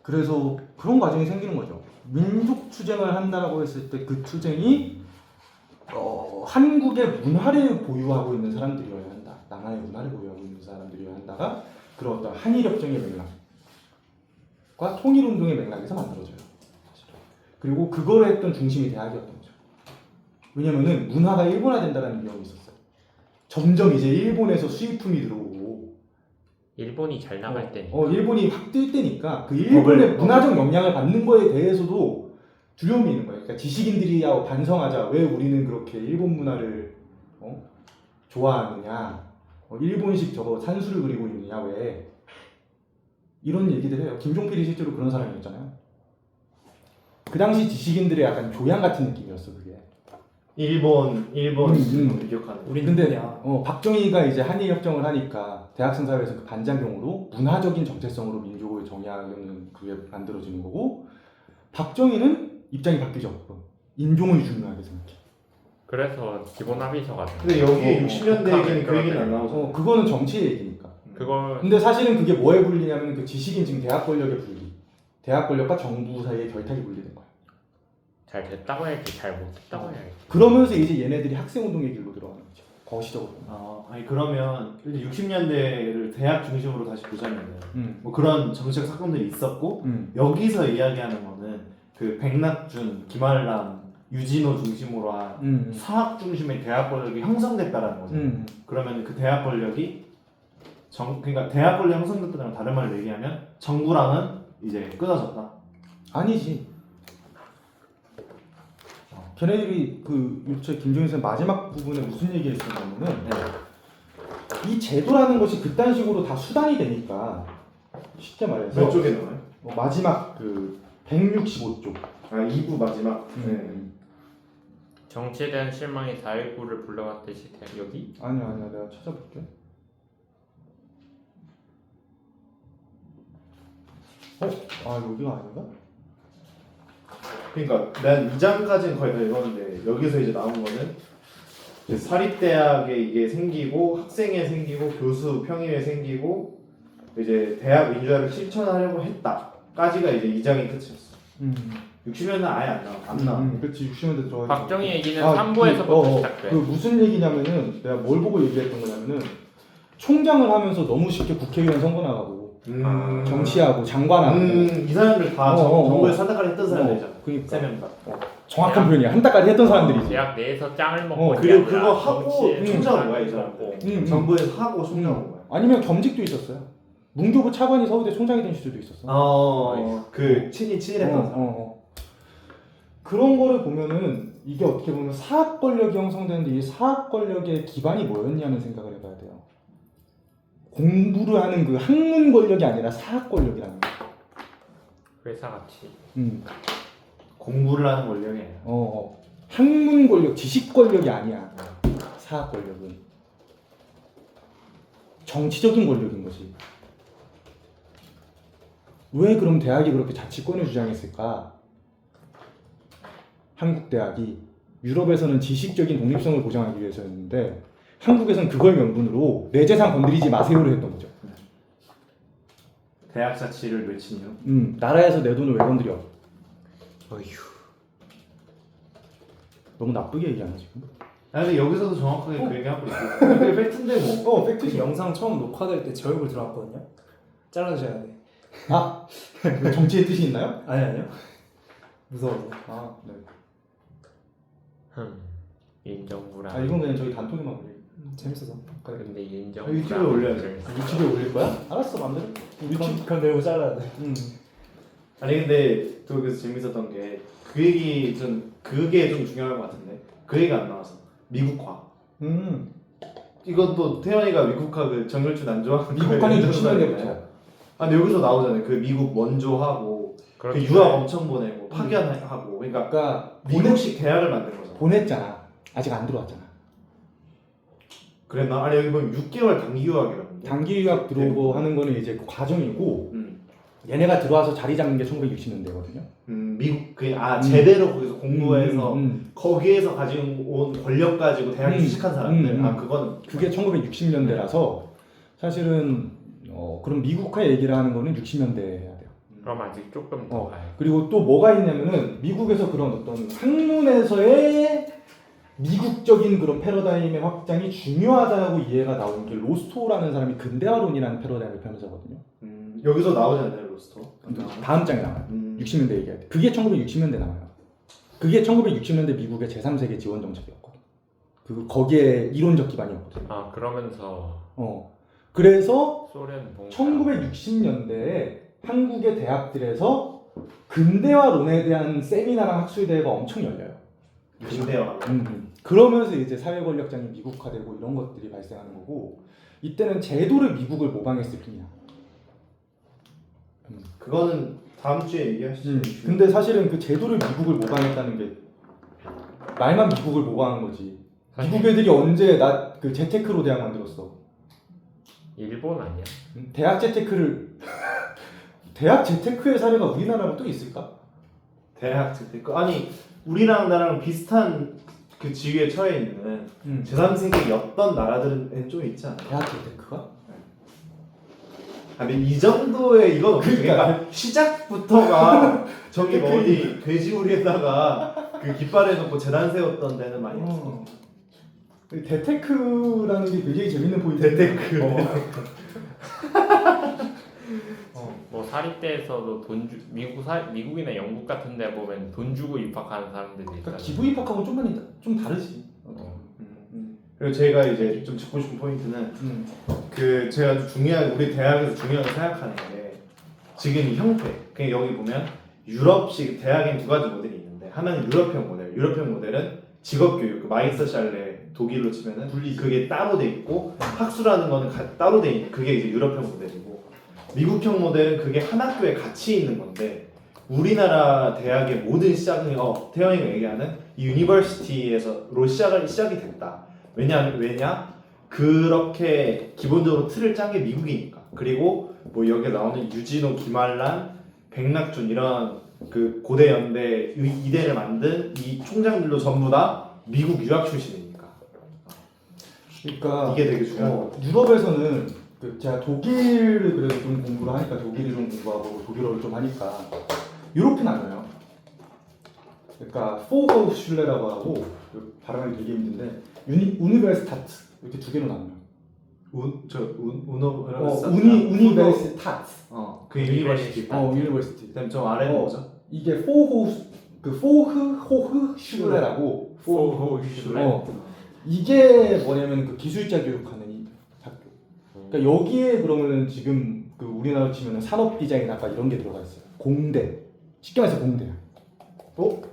그래서 그런 과정이 생기는 거죠. 민족 투쟁을 한다라고 했을 때 그 투쟁이 한국의 문화를 보유하고 있는 사람들이어야 한다. 남한의 문화를 보유하고 있는 사람들이어야 한다가 그런 어떤 한일협정의 맥락과 통일운동의 맥락에서 만들어져요. 사실은. 그리고 그걸 했던 중심이 대학이었던 거죠. 왜냐면은 문화가 일본화된다는 위험이 있었어요. 점점 이제 일본에서 수입품이 들어오고 일본이 잘 나갈 때 일본이 확 뛸 때니까 그 일본의 문화적 영향을 받는 거에 대해서도 두려움이 있는 거예요. 그러니까 지식인들이야 반성하자. 왜 우리는 그렇게 일본 문화를 좋아하느냐. 일본식 저거 산수를 그리고 있느냐 왜. 이런 얘기들 해요. 김종필이 실제로 그런 사람이었잖아요. 그 당시 지식인들의 약간 교양 같은 느낌이었어 그게. 일본 기억하는. 우리 근데 박정희가 이제 한일협정을 하니까 대학생 사회에서 그 반작용으로 문화적인 정체성으로 민족을 정의하려는 그게 만들어지는 거고 박정희는 입장이 바뀌죠. 인종을 중요하게 생각해. 그래서 기본 합의서가. 근데 여기 60년대 얘기는 그 얘기는 안 나오죠. 그거는 정치 얘기니까. 그걸. 근데 사실은 그게 뭐에 불리냐면 그 지식인 지금 대학 권력의 분리. 대학 권력과 정부 사이의 결탁이 분리된 거야. 잘 됐다고 해야지, 잘 못했다고 해야지. 그러면서 이제 얘네들이 학생운동의 길로 들어가는 거죠. 거시적으로. 아니 그러면 60년대를 대학 중심으로 다시 보자면은 뭐 그런 정치적 사건들이 있었고 여기서 이야기하는 거는 그 백낙준, 김한람, 유진호 중심으로 한 사학 중심의 대학 권력이 형성됐다라는 거죠. 그러면 그 대학 권력이 그러니까 대학 권력 형성됐다는 다른 말로 얘기하면 정부랑은 이제 끊어졌다. 아니지. 걔네들이 김종인 선생 마지막 부분에 무슨 얘기했었냐면은 이 제도라는 것이 그딴 식으로 다 수단이 되니까 쉽게 말해서 몇 쪽에 나와요? 마지막 그 165쪽. 아 2부 마지막. 정치에 대한 실망이 4.19를 불러왔듯이 여기? 아니야 내가 찾아볼게. 여기가 아닌가? 그러니까 난 2장까지는 거의 다 읽었는데 여기서 이제 나온 거는 이제 사립대학에 이게 생기고 학생회 생기고 교수 평의회 생기고 이제 대학 민주화를 실천하려고 했다까지가 이제 2장이 끝이었어. 60년은 아예 안 나와. 그렇지 60년대 들어가. 박정희 얘기는 3부에서부터 시작돼. 그 무슨 얘기냐면은 내가 뭘 보고 얘기했던 거냐면은 총장을 하면서 너무 쉽게 국회의원 선거 나가고 정치하고 장관하고 이 사람들 다 정부에 산다까지 했던 사람들이잖아. 그러니까 세 명 다. 정확한 표현이야. 한 달까지 했던 사람들이지. 대학 내에서 짱을 먹고 그리고 그거 하고 총장 온 거야 이 사람들. 정부에서 하고 총장 온 거야. 아니면 겸직도 있었어요. 문교부 차관이 서울대 총장이 된 시절도 있었어. 그 친일했던 사람. 그런 거를 보면은 이게 어떻게 보면 사학 권력이 형성되는데 이 사학 권력의 기반이 뭐였냐는 생각을 해봐야 돼요. 공부를 하는 그 학문 권력이 아니라 사학 권력이라는 거. 회사같이. 공부를 하는 권력이 아니야. 학문 권력, 지식 권력이 아니야. 사학 권력은 정치적인 권력인 거지. 왜 그럼 대학이 그렇게 자치권을 주장했을까? 한국 대학이 유럽에서는 지식적인 독립성을 보장하기 위해서였는데 한국에서는 그걸 명분으로 내 재산 건드리지 마세요를 했던 거죠. 대학 자치를 외친 이유. 나라에서 내 돈을 왜 건드려? 어휴. 너무 나쁘게 얘기하나 지금? 근데 여기서도 정확하게 그 얘기하고 있어. 그게 팩트인데 뭐. 팩트지. 영상 처음 녹화될 때 제 얼굴 들어왔거든요. 잘라주셔야 돼. 그 정치의 뜻이 있나요? 아니요. 무서워서. 네. 인정부라. 이건 그냥 저희 단톡에만 올려. 재밌어서. 근데 인정부라. 유튜브에 올려야지. 유튜브에 올릴 거야? 알았어, 맘대로. 그럼 내고 잘라야 돼. 아니 근데 또 그래서 재밌었던 게 그 얘기 그게 좀 중요한 것 같은데 그 얘기가 안 나와서 미국화. 이것도 태연이가 미국화 그 정글준 안 좋아하는 미국화는 60년대부터. 근데 여기서 나오잖아요. 그 미국 원조하고 그 유학 엄청 보내고 파견하고 그러니까 미국식 대학을 만든 거잖아. 보냈잖아. 아직 안 들어왔잖아. 그랬나? 아니 여기 보면 6개월 단기 유학이라는데. 단기 유학 들어오고 하는 거는 이제 그 과정이고 얘네가 들어와서 자리 잡는 게 1960년대거든요. 미국 제대로 거기서 공부해서 거기에서 가지고 온 권력 가지고 대학 취직한 사람들. 그거는 그게 1960년대라서 사실은 그럼 미국화 얘기를 하는 거는 60년대 해야 돼요. 그럼 아직 조금 더 가요. 그리고 또 뭐가 있냐면은 미국에서 그런 어떤 학문에서의 미국적인 그런 패러다임의 확장이 중요하다고 이해가 나오는 게 로스토라는 사람이 근대화론이라는 패러다임을 펴면서거든요. 여기서 나오잖아요, 로스터. 다음 장에 나와요. 60년대 얘기할 때. 그게 1960년대 나와요. 그게 1960년대 미국의 제3세계 지원 정책이었거든. 거기에 이론적 기반이었거든. 그러면서 그래서 소련 1960년대에 한국의 대학들에서 근대화론에 대한 세미나랑 학술대회가 엄청 열려요. 근대화. 그러면서 이제 사회 권력장이 미국화되고 이런 것들이 발생하는 거고 이때는 제도를 미국을 모방했을 뿐이야. 그거는 다음 주에 얘기하시죠. 근데 사실은 그 제도를 미국을 모방했다는 게 말만 미국을 모방한 거지. 미국 애들이 언제 그 재테크로 대학 만들었어? 일본 아니야? 대학 재테크의 사례가 우리나라로 또 있을까? 대학 재테크. 아니 우리랑 나랑 비슷한 그 지위에 처해 있는 제3세계였던 나라들은 좀 있지 않아요? 대학 재테크가? 아니 이 정도의 이건 그러니까 시작부터가 저기 뭐 어디 돼지우리에다가 그 깃발 해놓고 재단 세웠던 데는 많이 없어. 재테크라는 게 굉장히 재밌는 포인트. 재테크. 뭐 사립대에서도 미국이나 영국 같은 데 보면 돈 주고 입학하는 사람들이 있잖아요. 그러니까 기부 입학하고 좀 다르지. 그리고 제가 이제 좀 짚고 싶은 포인트는 그 제가 아주 중요한 우리 대학에서 중요하게 생각하는 게 지금 이 형태. 그냥 여기 보면 유럽식 대학엔 두 가지 모델이 있는데 하나는 유럽형 모델. 유럽형 모델은 직업교육, 그 마이스터샬레 독일로 치면은 그게 따로 돼 있고 학수라는 거는 따로 돼 있는 그게 이제 유럽형 모델이고 미국형 모델은 그게 한 학교에 같이 있는 건데 우리나라 대학의 모든 시작은 태영이가 얘기하는 이 유니버시티에서로 시작이 됐다. 왜냐? 그렇게 기본적으로 틀을 짠 게 미국이니까. 그리고 뭐 여기에 나오는 유진호, 김한란, 백낙준 이런 그 고대 연대 이대를 만든 이 총장들도 전부 다 미국 유학 출신이니까. 그러니까 이게 되게 중요한 거 같아요. 유럽에서는 제가 독일을 그래도 좀 공부를 하니까 독일을 좀 공부하고 독일어를 좀 하니까 이렇게 나눠요. 그러니까 포호슐레라고 하고 발음이 되게 힘든데 우니베르시타트 이렇게 두 개로 나눠요. 우니베르시타트. 그 유니버시티. 유니버시티. 그다음 저 아래는 뭐죠? 이게 포흐슐레라고. 포호슐레. 이게 뭐냐면 그 기술자 교육하는 이 학교. 그러니까 여기에 그러면은 지금 그 우리나라 치면은 산업 디자인학과 이런 게 들어가 있어요. 공대. 쉽게 말해서 공대야.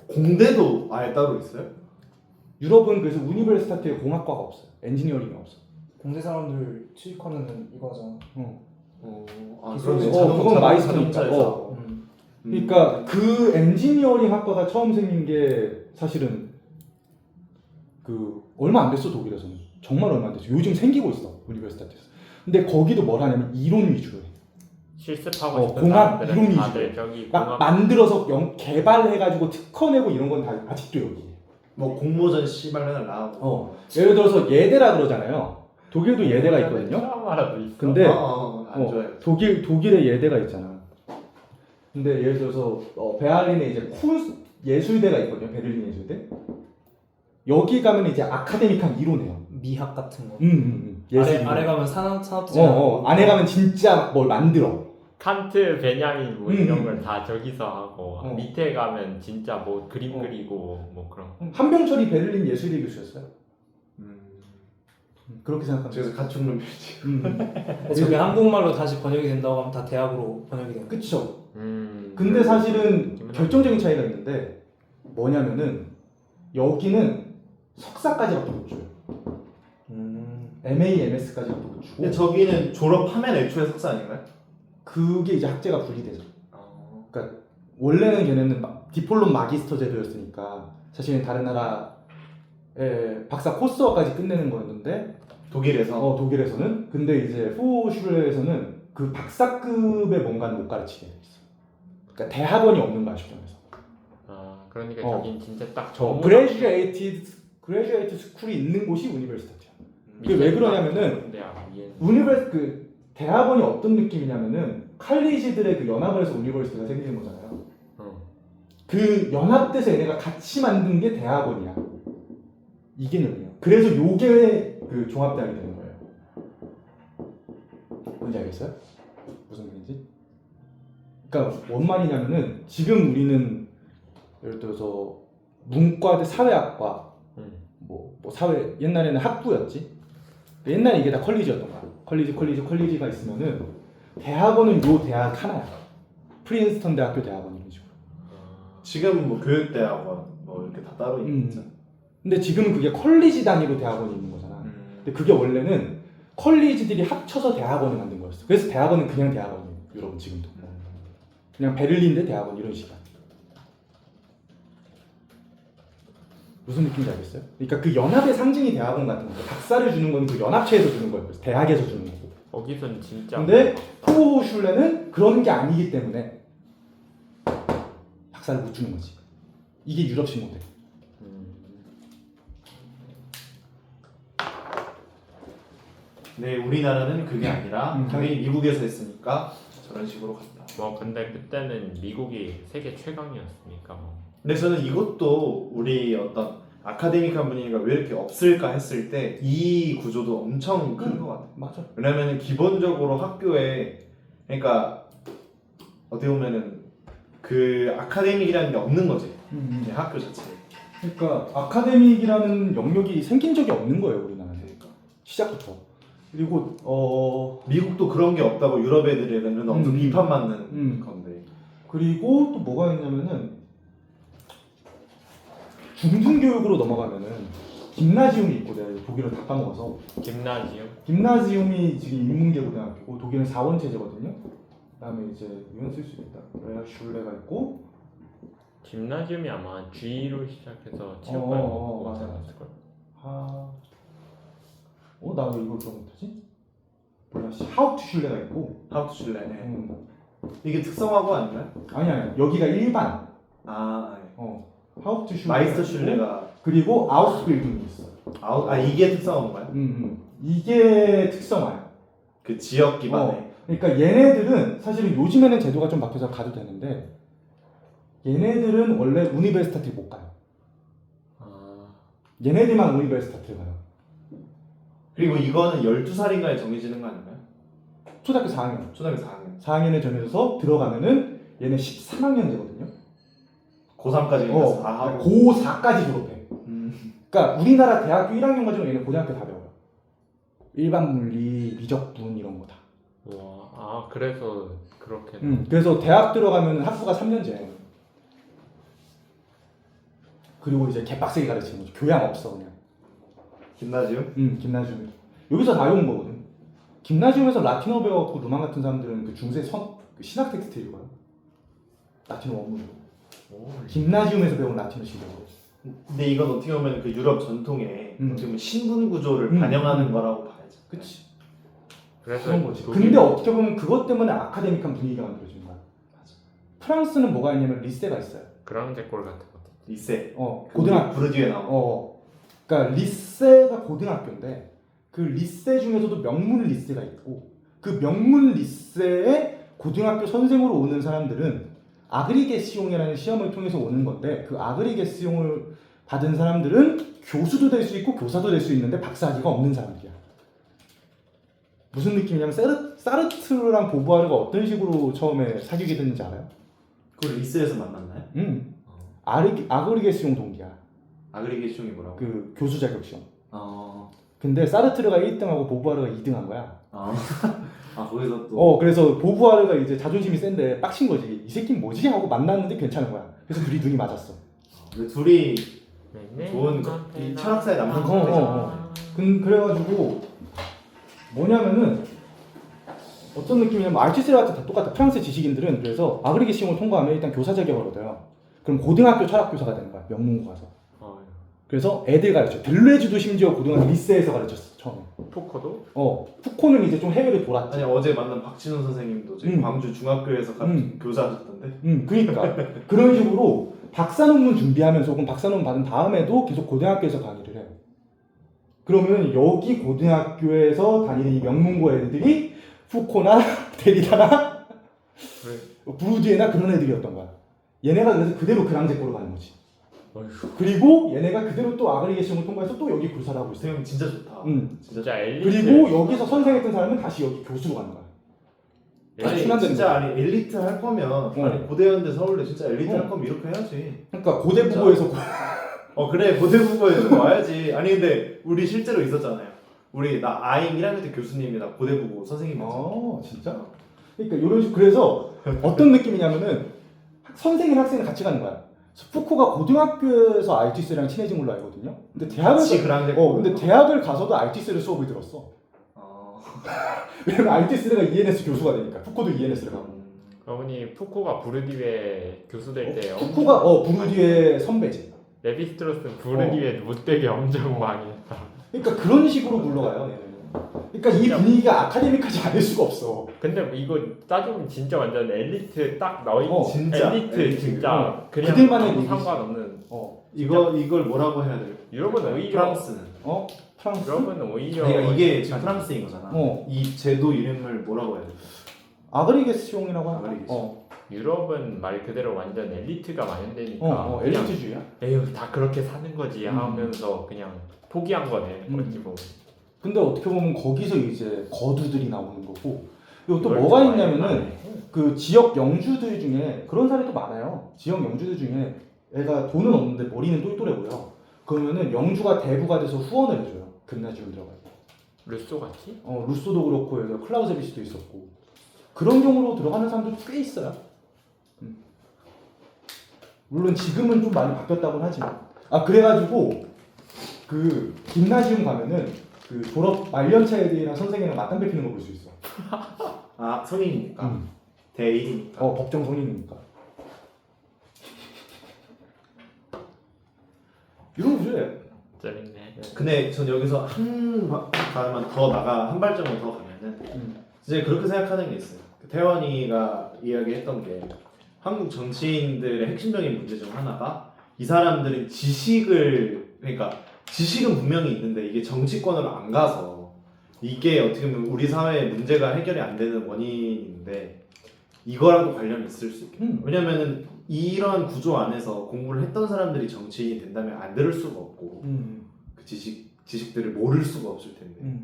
공대도 아예 따로 있어요? 유럽은 그래서 우니버시타트에 공학과가 없어요. 엔지니어링이 없어. 공대 사람들 취직하면은 이거 하잖아. 그건 마이스터니까. 자동차에서. 그러니까 그 엔지니어링 학과가 처음 생긴 게 사실은 그 얼마 안 됐어. 독일에서는 정말 얼마 안 됐어. 요즘 생기고 있어 우니버시타트에서. 근데 거기도 뭘 하냐면 이론 위주로 해. 실습하고 싶은 공학 사람들은 이론 다들 위주로. 저기 막 공학 만들어서 개발해가지고 특허 내고 이런 건 다 아직도 여기. 뭐 공모전 씨발 맨날 나오고. 예를 들어서 예대라 그러잖아요. 독일도 예대가 있거든요. 드라마라도 있어. 근데 안 좋아요. 독일에 예대가 있잖아. 근데 예를 들어서 베를린에 이제 쿤 예술대가 있거든요. 베를린 예술대. 여기 가면 이제 아카데믹한 이론해요. 미학 같은 거. 예술 아래 가면 산업디자인. 안에 가면 진짜 뭘 만들어. 칸트, 베냐민 뭐 이런 걸 다 저기서 하고 어. 밑에 가면 진짜 뭐 그림 그리고 뭐 그런. 한병철이 베를린 예술대 교수였어요. 그렇게 생각하면 그래서 가축론 필지. 저게 한국말로 다시 번역이 된다고 하면 다 대학으로 번역이 되는 거야. 그쵸. 근데 사실은 결정적인 차이가 있는데 뭐냐면은 여기는 석사까지밖에 못 줘요. MA, MS까지밖에 못 주고. 근데 저기는 졸업하면 애초에 석사 아닌가요? 그게 이제 학제가 분리되죠. 그러니까 원래는 걔네는 디플롬 마기스터 제도였으니까 사실은 다른 나라의 박사 코스워까지 끝내는 거였는데 독일에서. 독일에서는 근데 이제 포슈레에서는 그 박사급의 뭔가는 못 가르치게 돼 있어. 그러니까 대학원이 없는 거야 쉽게 말해서. 그러니까 저긴 진짜 딱 그레주에이트 스쿨이 있는 곳이 우니버시티야. 그게 왜 그러냐면은 그 대학원이 어떤 느낌이냐면은 칼리지들의 그 연합을 해서 우니버시티가 생기는 거잖아요. 그 연합돼서 얘네가 같이 만든 게 대학원이야. 이 개념이에요. 그래서 요게 그 종합대학이 되는 거예요. 뭔지 알겠어요? 무슨 말인지? 그러니까 뭔 말이냐면은 지금 우리는 예를 들어서 문과대 사회학과 뭐 사회 옛날에는 학부였지. 옛날에 이게 다 컬리지였던 거야. 컬리지가 있으면은 대학원은 요 대학 하나야. 프린스턴 대학교 대학원 이런 식으로. 지금 뭐 교육대학원 뭐 이렇게 다 따로 있죠. 근데 지금은 그게 컬리지 단위로 대학원이 있는 거잖아. 근데 그게 원래는 컬리지들이 합쳐서 대학원을 만든 거였어. 그래서 대학원은 그냥 대학원이에요. 유럽은 지금도. 그냥 베를린대 대학원 이런 식이야. 무슨 느낌인지 알겠어요? 그러니까 그 연합의 상징이 대학원 같은 거예요. 박사를 주는 건 그 연합체에서 주는 거예요. 그래서 대학에서 주는 거고. 거기선 진짜. 근데 포호슐레는 그런 게 아니기 때문에 박사를 못 주는 거지. 이게 유럽식 모델. 네, 우리나라는 그게 아니라 당연히 미국에서 했으니까 저런 식으로 갔다. 뭐 근데 그때는 미국이 세계 최강이었으니까 뭐. 근데 저는 이것도 우리 어떤 아카데믹한 분위기가 왜 이렇게 없을까 했을 때 이 구조도 엄청 큰 것 같아요. 맞아. 왜냐면 기본적으로 학교에 그러니까 어떻게 보면은 그 아카데믹이라는 게 없는 거지. 이제 학교 자체에. 그러니까 아카데믹이라는 영역이 생긴 적이 없는 거예요, 우리나라는. 그러니까. 시작부터. 그리고 미국도 그런 게 없다고 유럽 애들에게는 엄청 비판받는 건데. 그리고 또 뭐가 있냐면은 중등교육으로 넘어가면은 김나지움이 있고 내가 독일을 다 까먹어서 김나지움? 김나지움이 지금 인문계 고등학교고 독일은 4원 체제거든요. 그다음에 이제 이건 쓸 수 있다. 레아슐레가 있고. 김나지움이 아마 G로 시작해서 체육관 먹고 맞아. 왔을걸. 나 왜 이걸 기억 못하지? 뭐야, 하우투슐레가 있고. 하우투슐레. 네. 이게 특성화고 아닌가요? 아니야, 여기가 일반. 네. 하우투슐레. 마이스터슐레가 그리고 아우스빌딩이 있어. 이게 특성화인가요? 이게 특성화야. 그 지역 기반의. 그러니까 얘네들은 사실은 요즘에는 제도가 좀 바뀌어서 가도 되는데 얘네들은 원래 우니베르시타트를 못 가요. 얘네들만 우니베르시타트를 가요. 그리고 이거는 12살인가에 정해지는 거 아닌가요? 초등학교 4학년. 초등학교 4학년. 4학년에 정해져서 들어가면은 얘네 13학년제거든요. 고3까지 다 하고. 고4까지 졸업해. 그러니까 우리나라 대학교 1학년 가지고 얘네 고등학교 다 배워요. 일반 물리, 미적분 이런 거 다. 와, 그래서 그렇게. 그래서 대학 들어가면 학부가 3년제. 그리고 이제 개빡세게 가르치는 거죠. 교양 없어 그냥. 김나지움? 김나지움. 여기서 다 외운 거거든. 김나지움에서 라틴어 배워갖고 루망 같은 사람들은 그 중세 그 신학 텍스트 읽어요. 라틴어 원문으로. 김나지움에서 배운 라틴어 신학으로. 근데 이건 어떻게 보면 그 유럽 전통의 어떻게 보면 신분 구조를 음. 반영하는 거라고 봐야죠. 그치. 그래서 그런 거지. 근데 어떻게 보면 그것 때문에 아카데믹한 분위기가 만들어지는 거야. 맞아. 프랑스는 뭐가 있냐면 리세가 있어요. 그랑제골 같은 거. 리세. 고등학교. 부르디에 나온. 그러니까 리세가 고등학교인데 그 리세 중에서도 명문 리세가 있고 그 명문 리세에 고등학교 선생으로 오는 사람들은 아그리게시용이라는 시험을 통해서 오는 건데 그 아그리게시용을 받은 사람들은 교수도 될 수 있고 교사도 될 수 있는데 박사학위가 없는 사람들이야. 무슨 느낌이냐면 사르트르랑 보부아르가 어떤 식으로 처음에 사귀게 됐는지 알아요? 그걸 리세에서 만났나요? 아그리게시용 동기야. 아그리게이션이 뭐라고? 그 교수 자격 시험. 어. 근데 사르트르가 1등하고 보부아르가 2등한 거야. 거기서 또. 그래서 보부아르가 이제 자존심이 센데 빡친 거지. 이 새끼는 뭐지? 하고 만났는데 괜찮은 거야. 그래서 둘이 눈이 맞았어. 근데 둘이 좋은 이 철학사에 남는 거. 그래가지고 뭐냐면은 어떤 느낌이냐면 알티스라한테 다 똑같아. 프랑스 지식인들은 그래서 아그리게 시험을 통과하면 일단 교사 자격을 얻어요. 그럼 고등학교 철학교사가 되는 거야. 명문고 가서. 그래서 애들 가르쳐. 들레즈도 심지어 고등학교 리세에서 가르쳤어 처음에. 포커도? 푸코는 이제 좀 해외를 돌았지. 아니 어제 만난 박진훈 선생님도 저희 광주 중학교에서 교사하셨던데. 그러니까 그런 식으로 박사 논문 준비하면서 혹은 박사 논문 받은 다음에도 계속 고등학교에서 강의를 해요. 그러면 여기 고등학교에서 다니는 이 명문고 애들이 푸코나 데리다나 브루디에나 그런 애들이었던 거야. 얘네가 그래서 그대로 그랑제코로 가는 거지. 그리고 얘네가 그대로 또 아그리게 시험을 통과해서 또 여기 교사를 하고 있어요. 선생님 진짜 좋다. 진짜 엘리트. 그리고 여기서 선생했던 사람은 다시 여기 교수로 가는 거야. 아니 진짜 엘리트 할 거면 아니 고대연대 서울대 진짜 엘리트 할 거면 이렇게 해야지. 그러니까 고대부고에서 그래 고대부고에서 와야지. 아니 근데 우리 실제로 있었잖아요. 우리 나 아잉 1학년 때 교수님이 나 고대부고 선생님이었어. 진짜? 그러니까 이런 식으로 그래서 어떤 느낌이냐면은 선생이랑 학생이 같이 가는 거야. 푸코가 고등학교에서 알티스랑 친해진 걸로 알거든요. 근데 근데 대학을 가서도 알티스를 수업을 들었어. 왜냐면 알티스가 ENS 교수가 되니까. 푸코도 ENS를 가고. 그러니 푸코가 부르디에 교수 될 때 푸코가 부르디의 선배지. 레비스트로스는 부르디에 못되게 엄청 많이 했다. 그러니까 그런 식으로 굴러가요. 얘는. 그러니까 이 분위기가 아카데믹하지 않을 수가 없어. 근데 이거 따지면 진짜 완전 엘리트 딱 나와 있는 진짜 엘리트 진짜 그냥 그들만의 아무 얘기지. 상관없는. 이걸 뭐라고 해야 돼요? 유럽은 오히려 프랑스는. 프랑스? 유럽은 오히려 그러니까 이게 지금 프랑스인 거잖아. 어. 이 제도 이름을 뭐라고 해야 돼? 아그리게시용이라고 하나? 유럽은 말 그대로 완전 엘리트가 만연되니까 그냥 엘리트주의야? 에휴 다 그렇게 사는 거지 하면서 그냥 포기한 거네. 어찌 보면. 근데 어떻게 보면 거기서 이제 거두들이 나오는 거고 그리고 또 뭐가 있냐면은 그 지역 영주들 중에 그런 사례도 많아요. 지역 영주들 중에 애가 돈은 없는데 머리는 똘똘해 보여. 그러면은 영주가 대부가 돼서 후원을 해줘요. 금나지움 들어가요. 루소 같이? 루소도 그렇고 여기 클라우제비스도 있었고 그런 경우로 들어가는 사람도 꽤 있어요. 물론 지금은 좀 많이 바뀌었다고는 하지만 그래가지고 그 김나지움 가면은 그 졸업 말년차 애들이랑 선생님이랑 맞담배 피는 거 볼 수 있어. 성인이니까. 대1이니까. 법정 성인이니까. 이런 구조예요. 재밌네. 근데 전 여기서 한 발만 더 나가 한 발짝만 더 가면은 이제 그렇게 생각하는 게 있어요. 태원이가 이야기했던 게 한국 정치인들의 핵심적인 문제 중 하나가 이 사람들은 그러니까 지식은 분명히 있는데 이게 정치권으로 안 가서 이게 어떻게 보면 우리 사회의 문제가 해결이 안 되는 원인인데 이거랑도 관련이 있을 수 있겠죠. 왜냐면은 이런 구조 안에서 공부를 했던 사람들이 정치인이 된다면 안 들을 수가 없고 그 지식들을 모를 수가 없을 텐데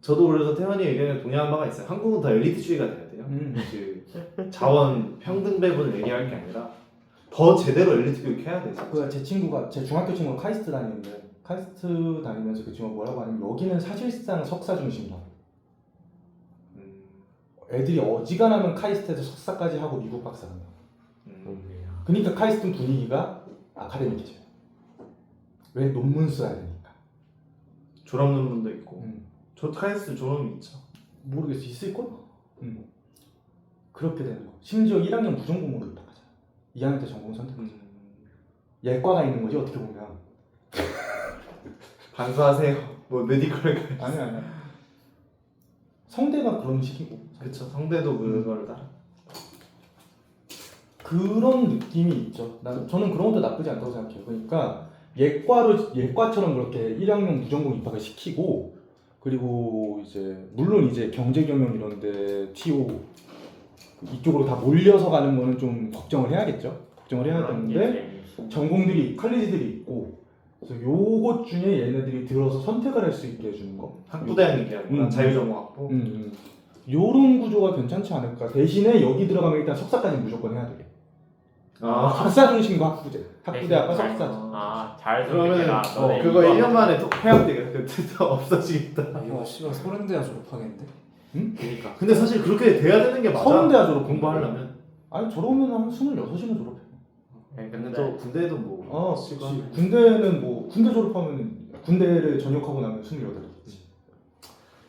저도 그래서 태환이 의견에 동의한 바가 있어요. 한국은 더 엘리트주의가 돼야 돼요. 그 자원 평등 배분을 얘기할 게 아니라 더 제대로 엘리트 교육해야 되죠. 제 친구가 제 중학교 친구가 카이스트 다니는데 카이스트 다니면서 그 친구가 뭐라고 하냐면 여기는 사실상 석사 중심이다. 애들이 어지간하면 카이스트에서 석사까지 하고 미국 박사 간다. 그러니까 카이스트 분위기가 아카데믹이죠. 왜 논문 써야 되니까. 졸업 논문도 있고. 저 카이스트 졸업이 있죠. 모르겠어. 있을걸? 그렇게 되는 거. 심지어 1학년 부전공으로 입학하잖아. 2학년 때 전공 선택하잖아. 예과가 있는 거지 어떻게 보면. 반수하세요. 뭐 메디컬. 아니야. 성대가 그런 식이고. 그쵸. 성대도 그거를 따라. 그런 느낌이 있죠. 저는 그런 것도 나쁘지 않다고 생각해요. 그러니까 예과처럼 그렇게 1학년 부전공 입학을 시키고, 그리고 이제 물론 이제 경제경영 이런데 TO 이쪽으로 다 몰려서 가는 거는 좀 걱정을 해야겠죠. 걱정을 해야 되는데 전공들이 컬리지들이 있고, 그래서 요것 중에 얘네들이 들어서 선택을 할 수 있게 해주는 거. 학부대학 얘기하는 자유전공학부. 요런 구조가 괜찮지 않을까. 대신에 여기 들어가면 일단 석사까지는 무조건 해야 되게. 아, 석사 중심과 학부대학과 석사. 잘 그러면 선택해라. 그거 1년 만에 또 폐업되겠다. 그때 없어지겠다. 이거 씨발 소련대야 졸업하겠는데? 그러니까. 근데 사실 그렇게 돼야 되는 게 맞아. 서울대야 졸업 공부하려면. 아니 졸업하면 한 26이면 졸업해. 근데 또 군대도 뭐. 그치. 군대는 뭐 군대 졸업하면 군대를 전역하고 나면 28이겠지.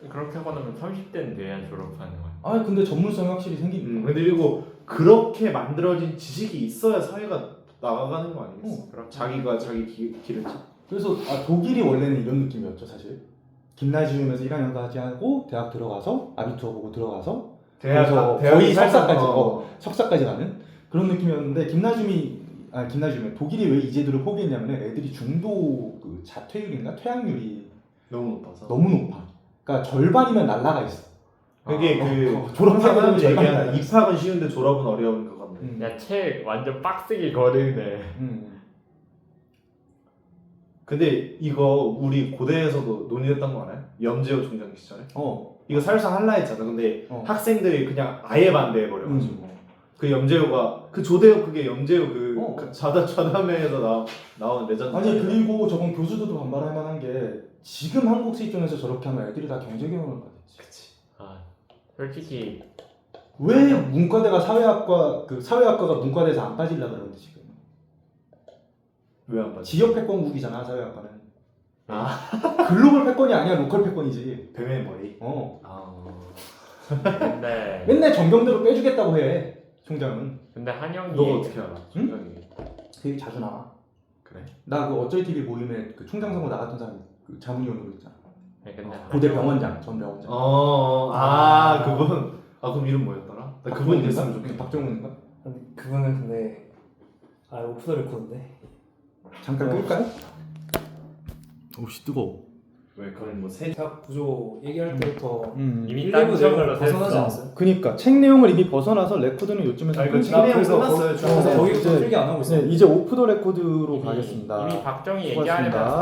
그렇게 하고 나면 30대는 돼야 졸업하는 거야. 아 근데 전문성이 확실히 생기니까. 근데 그리고 그렇게 만들어진 지식이 있어야 사회가 나아가는 거 아니겠어? 자기가 자기 길을 찾. 그래서 독일이 원래는 이런 느낌이었죠 사실. 김나지움에서 1학년까지 하고 대학 들어가서 아비투어 보고 들어가서 대학 거의 석사까지 살면서. 석사까지 가는 그런 느낌이었는데 김나지움이 독일이 왜 이 제도를 포기했냐면 애들이 중도 그 자퇴율인가 퇴학률이 너무 높아서. 너무 높아. 그러니까 절반이면 날라가 있어. 그게 졸업하는 사람들이 절반이 얘기하는 날라가 있어. 입학은 쉬운데 졸업은 어려운 그건데. 야, 책 완전 빡세게 거르네. 근데 이거 우리 고대에서도 논의했던 거 알아요? 염제호 총장 시절에? 이거 사실상 할라 했잖아. 근데 학생들이 그냥 아예 반대해버려가지고 그 염제호가 그 조대호 그게 염제호 그 좌담회에서 나오는 레전드. 아니 그리고 저건 교수들도 반발할 만한 게 지금 한국 시점에서 저렇게 하면 애들이 다 경제경영을 받겠지. 그치. 솔직히 왜 문과대가 사회학과가 문과대에서 안 빠지려고 그러는데 지금. 왜 안 빠지? 지역 패권국이잖아 사회학과는. 글로벌 패권이 아니야 로컬 패권이지. 뱀의 머리. 근데 맨날 정경대로 빼주겠다고 해 총장은. 근데 한영이 너가 어떻게 알아? 응? 총장이. 되게 자주 나와. 그래? 나 그 어쩌이 TV 모임에 그 총장 선거 나갔던 사람 그 자문위원으로 있잖아. 근데 고대 병원장 전 병원장. 그분. 그럼 이름 뭐였더라? 나 그분이 됐으면 좋겠다. 박정훈인가? 그분은 근데 오프 더 레코드인데. 잠깐 끌까요? 오씨 뜨거워. 왜 그런 뭐 세. 대학 구조 얘기할 때부터 이미 1, 딴 2부 지역으로 내용을 벗어나지 됐어. 않았어요? 그니까 책 내용을 이미 벗어나서 레코드는 요즘에서 이거 책 끊자. 내용 그래서 끝났어요. 그래서 거기부터 이제- 틀게 안 하고 있어요. 이제 오프 더 레코드로 가겠습니다. 이미 박정희 수고하셨습니다. 얘기하려면